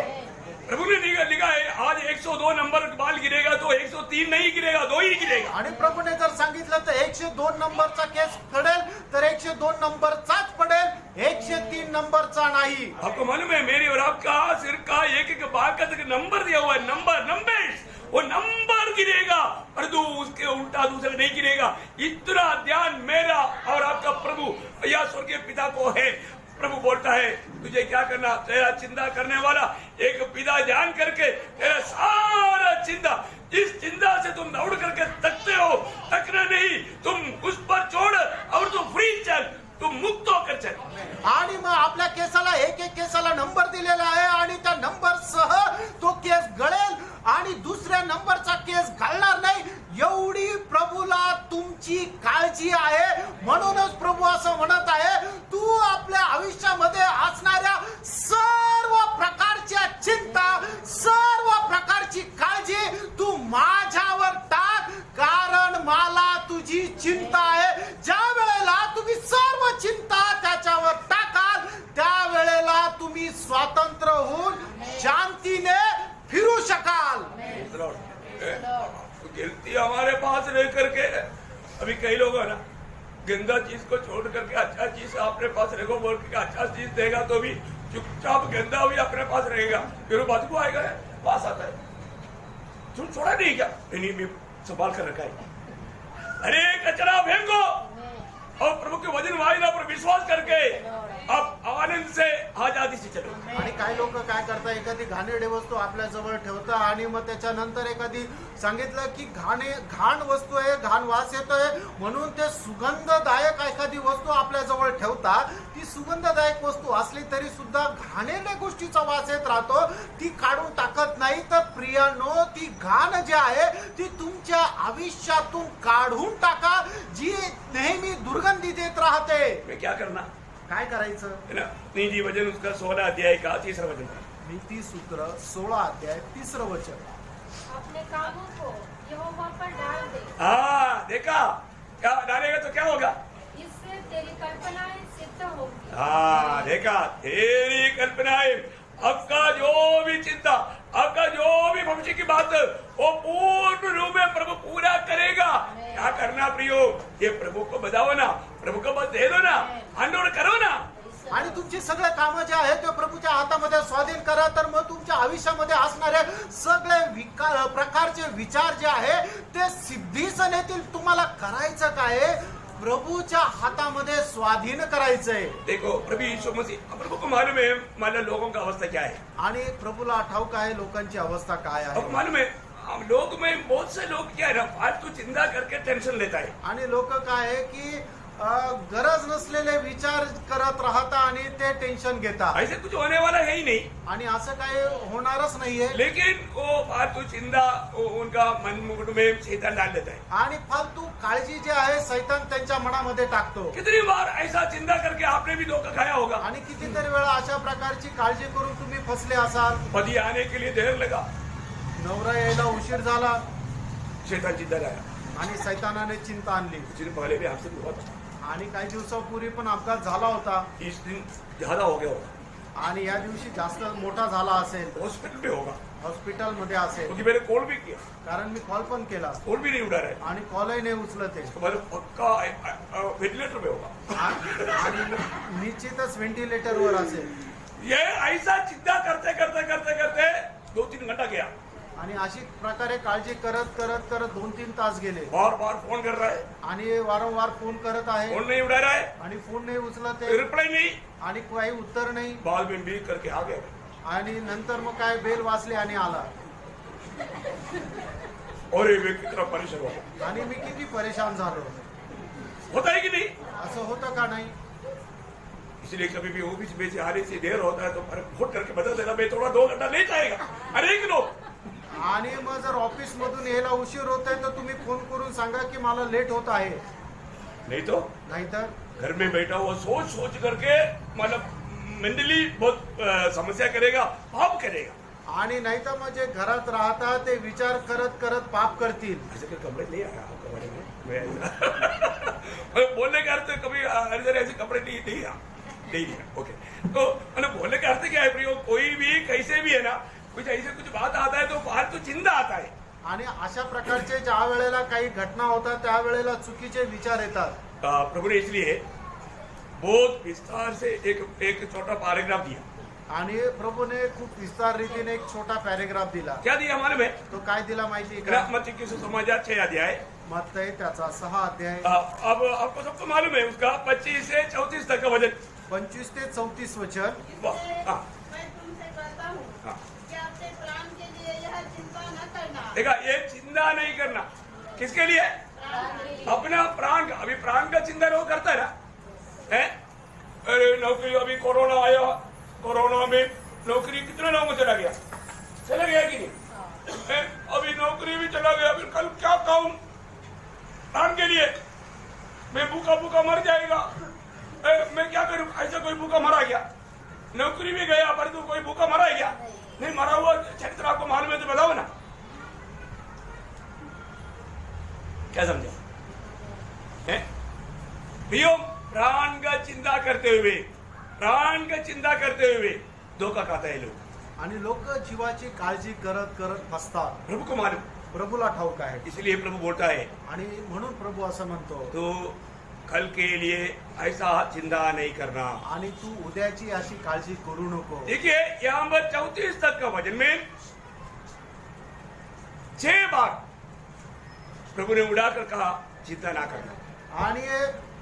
प्रभु ने लिखा है आज 102 नंबर बाल गिरेगा तो 103 नहीं गिरेगा, 2 ही गिरेगा. आणि प्रभूने जर सांगितलं तर 102 नंबरचा केस पडेल तर 102 नंबरचाच पडेल, 103 नंबरचा नाही. आपको मालूम है मेरी और आपका सिर का एक एक बाल का तक नंबर दिया हुआ है, नंबर्स वो नंबर गिरेगा परंतु उसके उल्टा दूसरा नहीं गिरेगा. इतना ध्यान मेरा और आपका प्रभु या स्वर्गीय पिता को है. प्रभु बोलता है तुझे क्या करना, तेरा चिंता करने वाला एक पिता जान करके तेरा सारा चिंता, जिस चिंता से तुम दौड़ करके थकते हो थकना नहीं, तुम उस पर छोड़ और तू फ्री चल, तू मुक्त होकर चल. आणि मग आपल्या केसाला एक एक केसाला नंबर दिलेला आहे आणि त्या नंबर सह तो केस गळेल आणि दुसऱ्या नंबरचा केस घालणार नाही. एवढी प्रभूला तुमची काळजी आहे. म्हणूनच प्रभू असं म्हणत आहे तू आपल्या आयुष्यामध्ये असणाऱ्या सर्व प्रकारच्या चिंता, सर्व प्रकारची काळजी तू माझ्यावर टाक, कारण मला तुझी चिंता आहे. ज्या वेळेला तुम्ही सर्व चिंता त्याच्यावर टाकाल त्यावेळेला तुम्ही स्वतंत्र होऊन शांतीने फिरू शकाल. गिरती हमारे पास रह करके अभी कई लोग है ना गंदा चीज को छोड़ करके अच्छा चीज अपने पास रखो बोल के अच्छा चीज देगा तो भी चुपचाप गंदा भी अपने पास रहेगा, फिर वो बदबू आएगा पास आता है. तुम छोड़ा नहीं क्या, नहीं मैं संभाल कर रखा है. अरे कचरा फेंको और प्रभु के वचन वायदा पर विश्वास करके अब आनंद से आजादी से चलो. आणि काही लोक काय करतात, एखादी घाणेरडी वस्तू आपल्या जवळ ठेवतात आणि मग त्याच्यानंतर एखादी सांगितलं की घाण वस्तू आहे, घाण वास येतोय म्हणून ते सुगंधदायक एखादी वस्तू आपल्या जवळ ठेवतात. ती सुगंधदायक वस्तू असली तरी सुद्धा घाणेरड्या गोष्टीचा वास येत राहतो, ती काढून टाकत नाही. तर प्रियानो ती घाण जी आहे ती तुमच्या आयुष्यातून काढून टाका, जी नेहमी दुर्गंधी देत राहते. मैं क्या करना काय करायचं, है ना. नीति वचन उसका 16 अध्याय का 3रा वचन. नीती सूत्र 16 अध्याय 3रं वचन. अपने कामों को यहोवा पर डाल दे. हाँ देखा क्या डालेगा तो क्या होगा? इससे तेरी कल्पनाएं सिद्ध होंगी। हाँ देखा, तेरी कल्पनाएं, आपका जो भी चिंता, आपका जो भी भविष्य की बात, वो पूर्ण रूप में प्रभु पूरा करेगा। क्या करना प्रियो, ये प्रभु को बताओ ना, प्रभु को बस दे दो ना, हँडोळ करो ना। आणि तुमची सगळे कामं जे आहेत ते प्रभूच्या हातामध्ये स्वाधीन करा, तर मग तुमच्या आयुष्यामध्ये असणारे सगळे प्रकारचे विचार जे आहे ते सिद्धीस नेतील. तुम्हाला करायचं काय? प्रभूच्या हातामध्ये स्वाधीन करायचंय. देखो प्रभु यीशु मसीह, प्रभु को मालूम है मतलब लोगों का अवस्था क्या है, आणि प्रभूला ठाऊक आहे लोकांची अवस्था काय अब आहे. मालूम है हम लोग में बहुत से लोग क्या है ना, फालतू चिंता करके टेंशन लेता है। आणि लोक काय आहे की गरज नसलेले विचार करत राहता आणि ते टेन्शन घेता, ऐसे कुछ होने वाला है ही नहीं, आणि असं काही होणारच नाहीये. लेकिन वो फालतू चिंता उनका मन मुकुट में शैतान डाल देता है। आणि फालतू काळजी जे आहे सैतान त्यांच्या मनामध्ये टाकतो. कितनी बार ऐसा चिंता करके आपने भी धोखा खाया होगा। आणि कितीतरी वेळा अशा प्रकारची काळजी करून तुम्ही फसले असाल. पति आने के लिए देर लगा, नवरा यायला उशीर झाला शैतान चिंता लाया। आणि सैतानाने चिंता आणली. कुछ दिन पहले भी हमसे हुआ था, आणि काही दिवसापूर्वी पण अपघात झाला होता, इस दिन ज्यादा हो गया होगा, आणि या दिवशी जास्त मोठा झाला असेल, हॉस्पिटल में होगा, हॉस्पिटल मध्ये असेल. क्योंकि मैंने कॉल भी किया, कारण मी कॉल पण केला कॉल भी नहीं उठा रहा है, आणि कॉलही नाही उचलत आहे. तो मैंने पक्का वेंटिलेटर में होगा। आणि निश्चितच व्हेंटिलेटरवर असेल. ये ऐसा चिंता करते करते करते करते 2-3 घंटा गया, आणि अशी प्रकारे काळजी करत करत करत 2-3 तास गेले. बार बार फोन कर रहा है, आणि वारंवार फोन करत आहे फोन नहीं उठा रहा है, आणि फोन नाही उचलत आहे रिप्लाई नहीं, आणि काही उत्तर नाही. बाद में भी करके आ गया। आणि नंतर मग काय बेल वाचले आणि आला. और ये व्यक्ति कितना परेशान हुआ, आणि मी किती परेशान झालो. होता है कि नहीं? असं होतं का नाही? इसलिए कभी भी ऑफिस में से आने से देर होता है तो फोन करके बता देना, मैं थोड़ा 2 घंटा लेट आएगा। अरे कि नो, आणि मग जर ऑफिस मधून यायला उशीर होत आहे तर तुम्ही फोन करून सांगा की मला लेट होत आहे. नहीं तो नाहीतर घर में बैठा हुआ सोच सोच करके मतलब मेंटली बहुत समस्या करेगा, पाप करेगा। आणि नाहीतर मग जे घरात राहतात ते विचार करत करत पाप करतील. ऐसे कोई कपड़े नहीं आया आपके बारे में, मैं बोलने का अर्थ कभी ऐसे कपड़े नहीं लिया। ओके, तो मतलब बोलने का अर्थ क्या है प्रियो, कोई भी कैसे भी है ना, कुछ ऐसे कुछ बात आता है तो फालतू चिंता आता है। आणि अशा प्रकारचे ज्या वेळेला काही घटना होतात त्यावेळेला चुकीचे विचार येतात. प्रभु ने इसलिए बहुत विस्तार से एक छोटा पैराग्राफ दिया। आणि प्रभूने खूप विस्तार रीतीने एक छोटा पॅरेग्राफ दिला. क्या दिया मालूम है? तो काय दिला माहिती का? मत्ती के सुसमाचार 6 अध्याय, मत्तई त्याचा 6 अध्याय. अब आपको सबको मालूम है उसका 25 से 34 तक का वचन। 25 ते 34 वचन. हाँ। मैं तुमसे कहता हूँ हाँ। कि अपने प्राण के लिए यह चिंता न करना। देखा, ये चिंता नहीं करना किसके लिए? अपना प्राण का। अभी प्राण का चिंता वो करता है ना, है? अरे नौकरी, अभी कोरोना आया, कोरोना में नौकरी कितना लोगों को चला गया कि नहीं? अभी नौकरी भी चला गया, फिर कल क्या खाऊं प्राण के लिए? मैं भूखा मर जाएगा, मैं क्या करूं? ऐसा कोई भूखा मरा गया, नौकरी भी गया परंतु कोई भूखा मरा गया नहीं? मरा हुआ चरित्र आपको मालूम है तो बताओ ना, क्या समझा? भैया प्राण का चिंता करते हुए धोखा खाता है लोग, आणि लोक जीवाची काळजी करत करत फसतात. प्रभु को मालूम, प्रभूला ठाऊक आहे. इसलिए प्रभु बोलता है आणि म्हणून प्रभू असं म्हणतो, तो कल के लिए ऐसा चिंता नहीं करना। आणि तू उद्याची अशी काळजी करू नको. देखिए यहाँ पर 34 तक का वचन में 6 बार प्रभु ने उड़ाकर कहा चिंता ना करना। आणि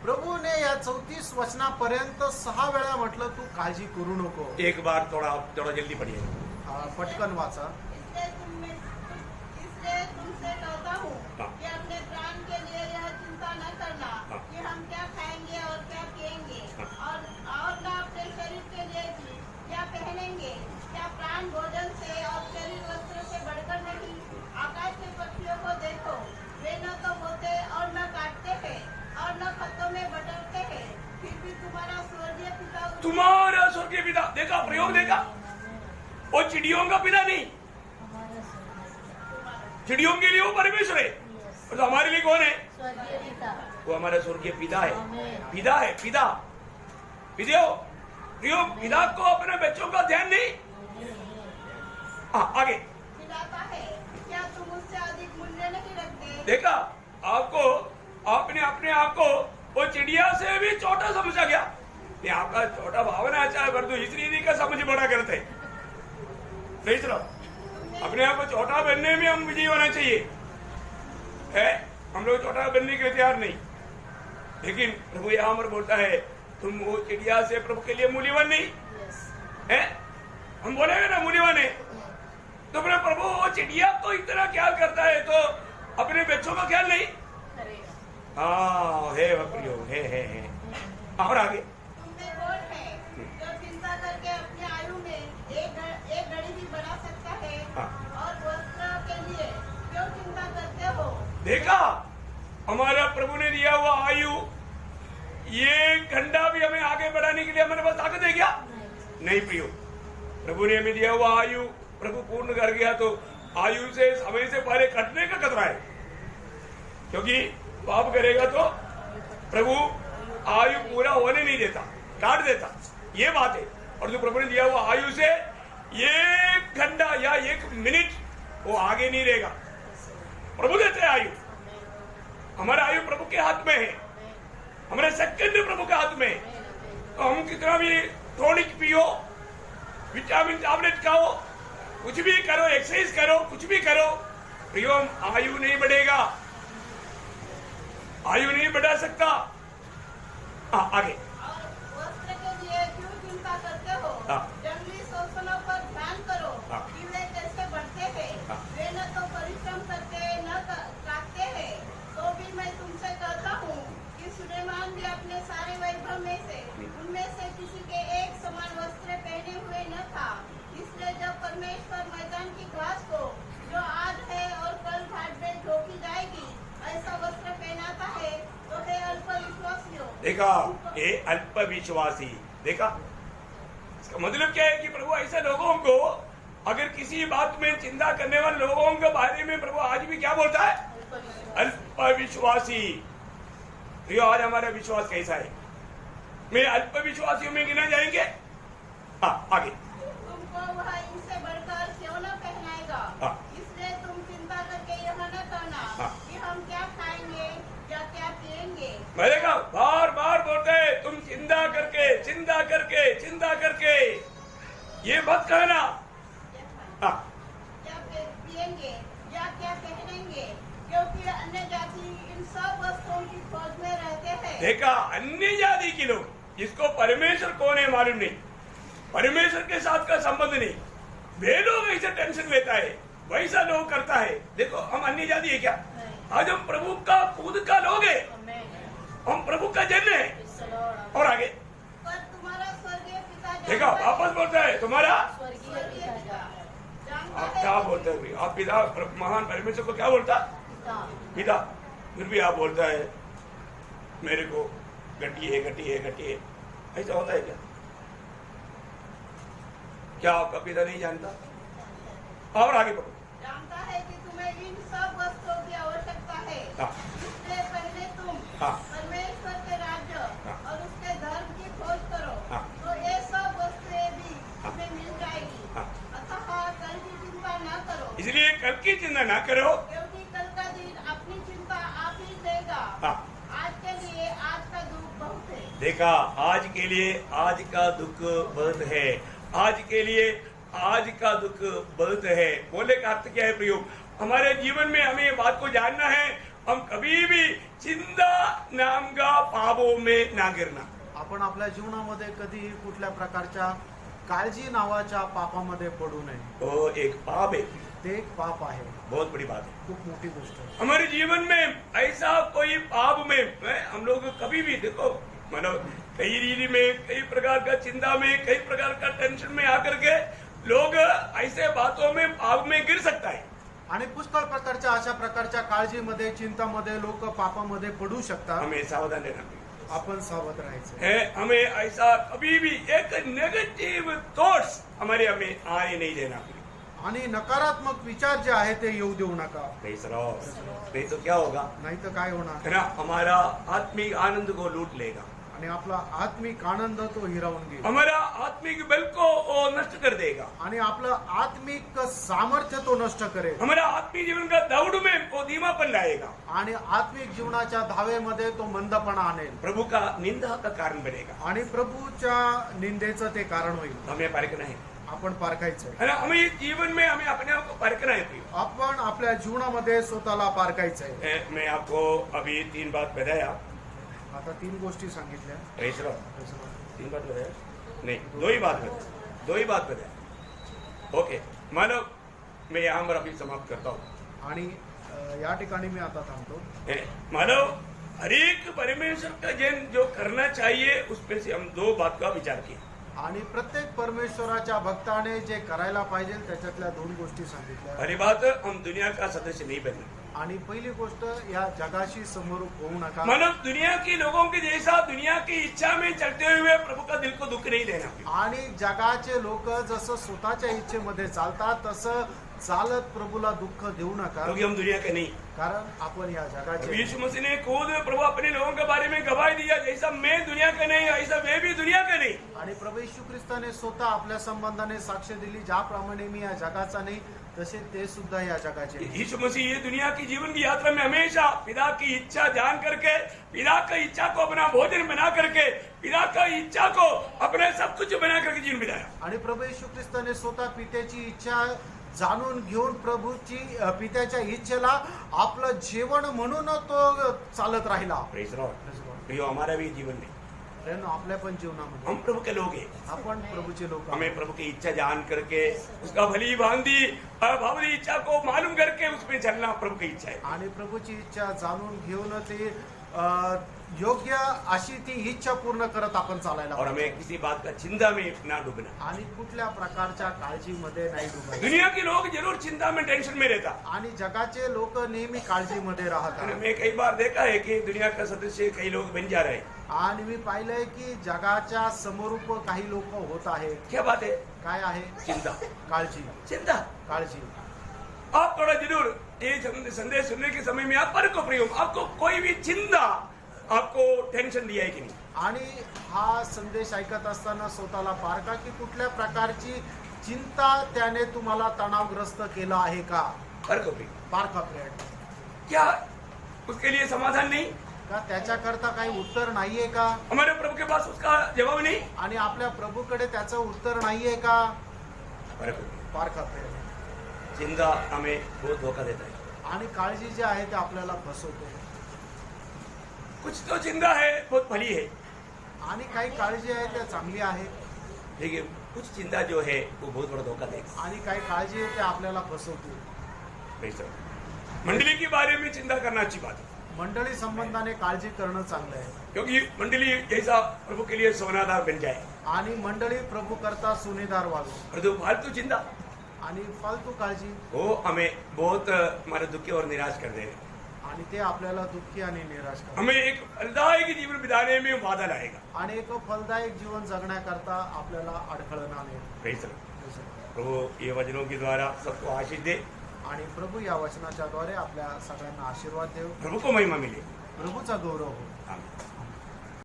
प्रभूने या 34 वचनापर्यंत 6 वेळा म्हटलं तू काळजी करू नको. एक बार थोड़ा जल्दी पढ़िए। पटकन वाचा. इसलिए तुमसे कहता हूँ हाँ। कि अपने प्राण के लिए यह चिंता न करना हाँ। कि हम क्या खाएंगे और क्या पिएंगे, हाँ। और न अपने शरीर के लिए भी क्या पहनेंगे। क्या प्राण भोजन से और शरीर वस्त्र से बढ़कर नहीं? आकाश के पक्षियों को देखो, वे न तो बोते और न काटते हैं और न खतों में बटरते हैं, फिर भी तुम्हारा स्वर्गीय पिता देखा प्रयोग, देखा वो चिड़ियों का पिता नहीं, चिड़ियों के लिए वो परमेश्वर है, तो हमारे लिए कौन है? स्वर्गीय पिता। वो हमारा स्वर्गीय पिता है, आमीन। पिता है, पिता प्रियो पिता को अपने बच्चों का ध्यान नहीं। आगे खिलाता है, क्या तुम उससे अधिक मूल्य नहीं रखते? देखा, आपको आपने अपने आप को वो चिड़िया से भी छोटा समझा गया। ये आपका छोटा भावना अच्छा है, पर तो इसलिए का समझ बड़ा करते नहीं। चलो अपने आप को छोटा बनने में हम विजयी होना चाहिए है। हम लोग छोटा बनने के लिए तैयार नहीं, लेकिन प्रभु यहाँ पर बोलता है तुम वो चिड़िया से प्रभु के लिए मूल्यवान नहीं है। हम बोलेंगे ना मूल्यवान है, तो अपने प्रभु वो चिड़िया को इतना ख्याल करता है, तो अपने बच्चों का ख्याल नहीं। हाँ है प्रियो है। और आगे तुमने कौन है जो चिंता करके अपनी आयु में एक घड़ी भी बढ़ा सकता है? हाँ। और वस्त्र के लिए क्यों चिंता करते हो? देखा, हमारा प्रभु ने दिया हुआ आयु, ये घंटा भी हमें आगे बढ़ाने के लिए हमारे पास ताकत है क्या? नहीं प्रियो, प्रभु ने हमें दिया हुआ आयु प्रभु पूर्ण कर गया, तो आयु से समय से पहले कटने का खतरा है, क्योंकि पाप करेगा तो प्रभु आयु पूरा होने नहीं देता, काट देता, ये बात है। और जो प्रभु ने दिया हुआ आयु से एक घंटा या एक मिनट वो आगे नहीं रहेगा। प्रभु देते हैं आयु, हमारा आयु प्रभु के हाथ में है, हमारे सेकंड प्रभु के हाथ में है। तो हम कितना भी टॉनिक पियो, विटामिन टैबलेट खाओ, कुछ भी करो, एक्सरसाइज करो, कुछ भी करो, प्रियो आयु नहीं बढ़ेगा, आयु नहीं बढ़ा सकता। आगे और वस्त्र के लिए क्यों चिंता करते हो? हाँ। जंगली शोषणों पर ध्यान करो हाँ। कि वे कैसे बढ़ते हैं। हाँ। वे न तो परिश्रम करते न काटते हैं। तो भी मैं तुमसे कहता हूँ कि सुलेमान भी अपने सारे वैभव में से उनमें से किसी के एक समान वस्त्र पहने हुए न था। इसलिए जब परमेश्वर मैदान की घास को जो आज है और कल घाट में झोंकी जाएगी ऐसा वस्त्र पहनाता है, तो हे अल्पविश्वासियों। देखा, ये अल्प विश्वासी, देखा इसका मतलब क्या है कि प्रभु ऐसे लोगों को, अगर किसी बात में चिंता करने वाले लोगों के बारे में प्रभु आज भी क्या बोलता है? अल्प विश्वासी। तो आज हमारा विश्वास कैसा है? मेरे अल्प विश्वासियों में गिना जाएंगे। आगे तुमको वह इनसे बढ़कर क्यों न पहनाएगा? हाँ। इसलिए तुम चिंता करके यह न कहना हाँ। कि हम क्या खाएंगे या क्या पिएंगे। मैंने कहा बार बार बोलते हैं तुम चिंता करके चिंता करके चिंता करके, ये मत कहना। हाँ। क्या पिएंगे या क्या पहनेंगे, क्योंकि अन्य जाति इन सब वस्तुओं की खोज में रहते हैं। देखा, अन्य जाति के लोग, जिसको परमेश्वर कौन है मालूम नहीं, परमेश्वर के साथ का संबंध नहीं, वे लोग ऐसे टेंशन लेता है, वैसा लोग करता है। देखो हम अन्य जाति है क्या? आज हम प्रभु का खुद का लोग है, हम प्रभु का जन है। और आगे पर तुम्हारा स्वर्गीय पिता देखा, वापस बोलता है तुम्हारा स्वर्गीय पिता जानता आप है। क्या बोलते हैं? आप पिता महान परमेश्वर को क्या बोलता? पिता। फिर भी आप बोलता है मेरे को गड्डी है, गड्डी है, गड्डी है। ऐसा होता है क्या? क्या आपका पिता नहीं जानता? और आगे बढ़ो। जानता है कि तुम्हें इन सब वस्तुओं की आवश्यकता है। हाँ। इसलिए पहले तुम हाँ। परमेश्वर के राज्य हाँ। और उसके धर्म की खोज करो, हाँ। तो ये सब वस्तुएं भी हाँ। तुम्हें मिल जाएगी। हाँ। अतः कल की चिंता न करो, इसलिए कल की चिंता ना करो। क्योंकि कल का दिन अपनी चिंता आप ही देगा। हाँ। आज के लिए आज का दुख बहुत है। देखा, आज के लिए आज का दुख बहुत है, आज के लिए आज का दुख बहुत है। बोले का अर्थ क्या है प्रियो? हमारे जीवन में हमें ये बात को जानना है, हम कभी भी चिंता नाम का पापों में ना गिरना। आपण आपल्या जीवनामध्ये कधी कुठल्या प्रकारच्या काळजी नावाच्या पापामध्ये पडू नये. वो एक पाप है, ते एक पाप आहे, बहुत बड़ी बात है। खूप मोठी गोष्ट आहे. हमारे जीवन में ऐसा कोई पाप में हम लोग कभी भी देखो, मतलब कई रीति में, कई प्रकार का चिंता में, कई प्रकार का टेंशन में आकर के लोग ऐसे बातों में पाप में गिर सकता है। आणि पुष्कळ प्रकारच्या अशा प्रकारच्या काळजीमध्ये, चिंतामध्ये लोक पापामध्ये पडू शकतात. हमें सावधान रहना चाहिए आपण सावध राहायचं. है। हमें ऐसा कभी भी एक नेगेटिव थॉट्स हमें आने नहीं देना। आणि नकारात्मक विचार जे आहे ते येऊ देऊ नका. Praise Lord. नहीं तो क्या होगा, नाही तर काय होणार, है ना, हमारा आत्मिक आनंद को लूट लेगा, आणि आपला आत्मिक आनंद तो हिरावून घेईल, हमारा आत्मिक बल को वो नष्ट कर देगा, आणि आपलं आत्मिक सामर्थ्य तो नष्ट करेल, हमारा आत्मिक जीवन का दौड़ में वो धीमापन लाएगा, आणि आत्मिक जीवनाच्या धावेमध्ये तो मंदपणा आणेल, प्रभु का निंदा का कारण बनेगा. आणि प्रभूच्या निंदेचं ते कारण होईल. हमें परखना है, आपण पारखायचंय, है ना, हमें इस जीवन में हमें अपने आप को परखना है प्रिय. आपण आपल्या जीवनामध्ये स्वतःला पारखायचंय. मैं आपको अभी 3 बात बताया. आता 3 गोष्टी सांगितल्या. Praise Lord. 3 बात बताया नहीं, 2 ही बात बताया, 2 ही बात बताया. ओके, मानो मैं यहाँ पर अभी समाप्त करता हूँ. आणि या ठिकाणी मी आता थांबतो. मानो हर एक परमेश्वर का जन जो करना चाहिए उसमें से हम 2 बात का विचार किया. आणि प्रत्येक परमेश्वराच्या भक्ताने जे करायला पाहिजे त्याच्यातल्या 2 गोष्टी सांगितल्या. पहली बात, हम दुनिया का सदस्य नहीं बनना. आणि पहिली गोष्ट, या जगाशी समरूप होऊ नका. मानो दुनिया के लोगों के जैसा दुनिया की इच्छा में चलते हुए प्रभु का दिल को दुख नहीं देना. आणि जगाचे लोक जसं स्वतःच्या इच्छेमध्ये चालतात तसं चालत प्रभूला दुःख देऊ नका, क्योंकि हम दुनिया के नहीं. कारण आपण या जगाचे. यीशु मसीह ने खुद प्रभु अपने लोगों के बारे में गवाही दिया, जैसा मैं दुनिया का नहीं ऐसा वे भी दुनिया का नहीं. आणि प्रभू येशू ख्रिस्ताने स्वतः आपल्या संबंधाने साक्ष दिली, ज्याप्रमाणे मी या जगाचा नाही तसे ते सुद्धा या जगाचे नाही. यीशु मसीह ये दुनिया की जीवन की यात्रा में हमेशा पिता की इच्छा ध्यान करके, पिता की इच्छा को अपना भोजन बना करके, पिता की इच्छा को अपने सब कुछ बना करके जीवन बिताया. आणि प्रभू येशू ख्रिस्ताने स्वतः पित्याची इच्छा जाणून घेऊन प्रभूची पित्याच्या इच्छेला आपलं जेवण म्हणून तो चालत राहिला. Praise Lord. प्रियो, हमारा भी जीवन में आपल्या पण जीवनामध्ये हम प्रभु के लोग हैं. आपण प्रभूचे लोक आहोत. हमें प्रभु की इच्छा जान करके उसका भली भांति भावनी इच्छा को मालूम करके उसमें चलना प्रभु की इच्छा है. आणि प्रभूची इच्छा जाणून घेऊन ते योग्य अशी ती इच्छा पूर्ण करत आपण चालायला और पाहिजे. हमें किसी बात का चिंता में ना डूबना. आणि कुठल्या प्रकारच्या काळजीमध्ये नाही डुबायचं. दुनिया के लोग जरूर चिंता में टेंशन में रहता. आणि जगाचे लोक नेहमी काळजीमध्ये राहतात. मैं कई बार देखा है कि दुनिया का सदस्य कई लोग बन जा रहे हैं. आणि मी पाहिलंय की जगाच्या समरूप काही लोक होत आहे. क्या बात है? काय आहे? चिंता. काळजी. चिंता. काळजी. आप थोड़ा जरूर ये संदेश सुनने के समय में आप परखो प्रियो, आपको कोई भी चिंता आपको टेंशन दिया है कि नहीं. आणि हा संदेश ऐकत असताना स्वतःला पारखा की कुठल्या प्रकारची चिंता त्याने तुम्हाला तणावग्रस्त केला आहे का. परखो प्रियो. पारखा प्रयत्न. क्या उसके लिए समाधान नहीं? का त्याच्याकरता काही उत्तर नाहीये का. हमारे प्रभु के पास उसका जवाब नहीं. आणि आपल्या प्रभूकडे त्याचं उत्तर नाहीये का. परखो प्रियो. पारखा प्रयत्न. चिंता हमें बहुत धोखा देता है. आणि काळजी जी आहे ते आपल्याला फसवते. कुछ तो चिंता है बहुत भली है, आणि काही काळजी आहे त्या चांगली आहे. लेकिन कुछ चिंता जो है वो बहुत बड़ा धोखा देगा. आणि काही काळजी आहे ते आपल्याला फसवते. Praise Lord. मंडली के बारे में चिंता करना अच्छी बात है, मंडळी संबंधाने काळजी करणं चांगलं आहे. क्योंकि मंडली जैसा प्रभु के लिए सोनादार बन जाए. आणि मंडळी प्रभू करता सोनेदार व्हावी. परंतु फालतू चिंता आणि फालतू काळजी वो हमें बहुत हमारे दुखी और निराश कर देगा. आणि ते आपल्याला दुःखी आणि निराश करतात. हमें एक फलदायक जीवन बिताने में बाधा लाएगा. आणि एक फलदायक जीवन जगण्याकरता आपल्याला अडखळण आणेल. Praise Lord. प्रभु ये वचनों के द्वारा सबको आशीष दे. आणि प्रभू या वचनाच्या द्वारे आपल्या सगळ्यांना आशीर्वाद देव. प्रभु को महिमा मिले. प्रभूचा गौरव हो. आमीन.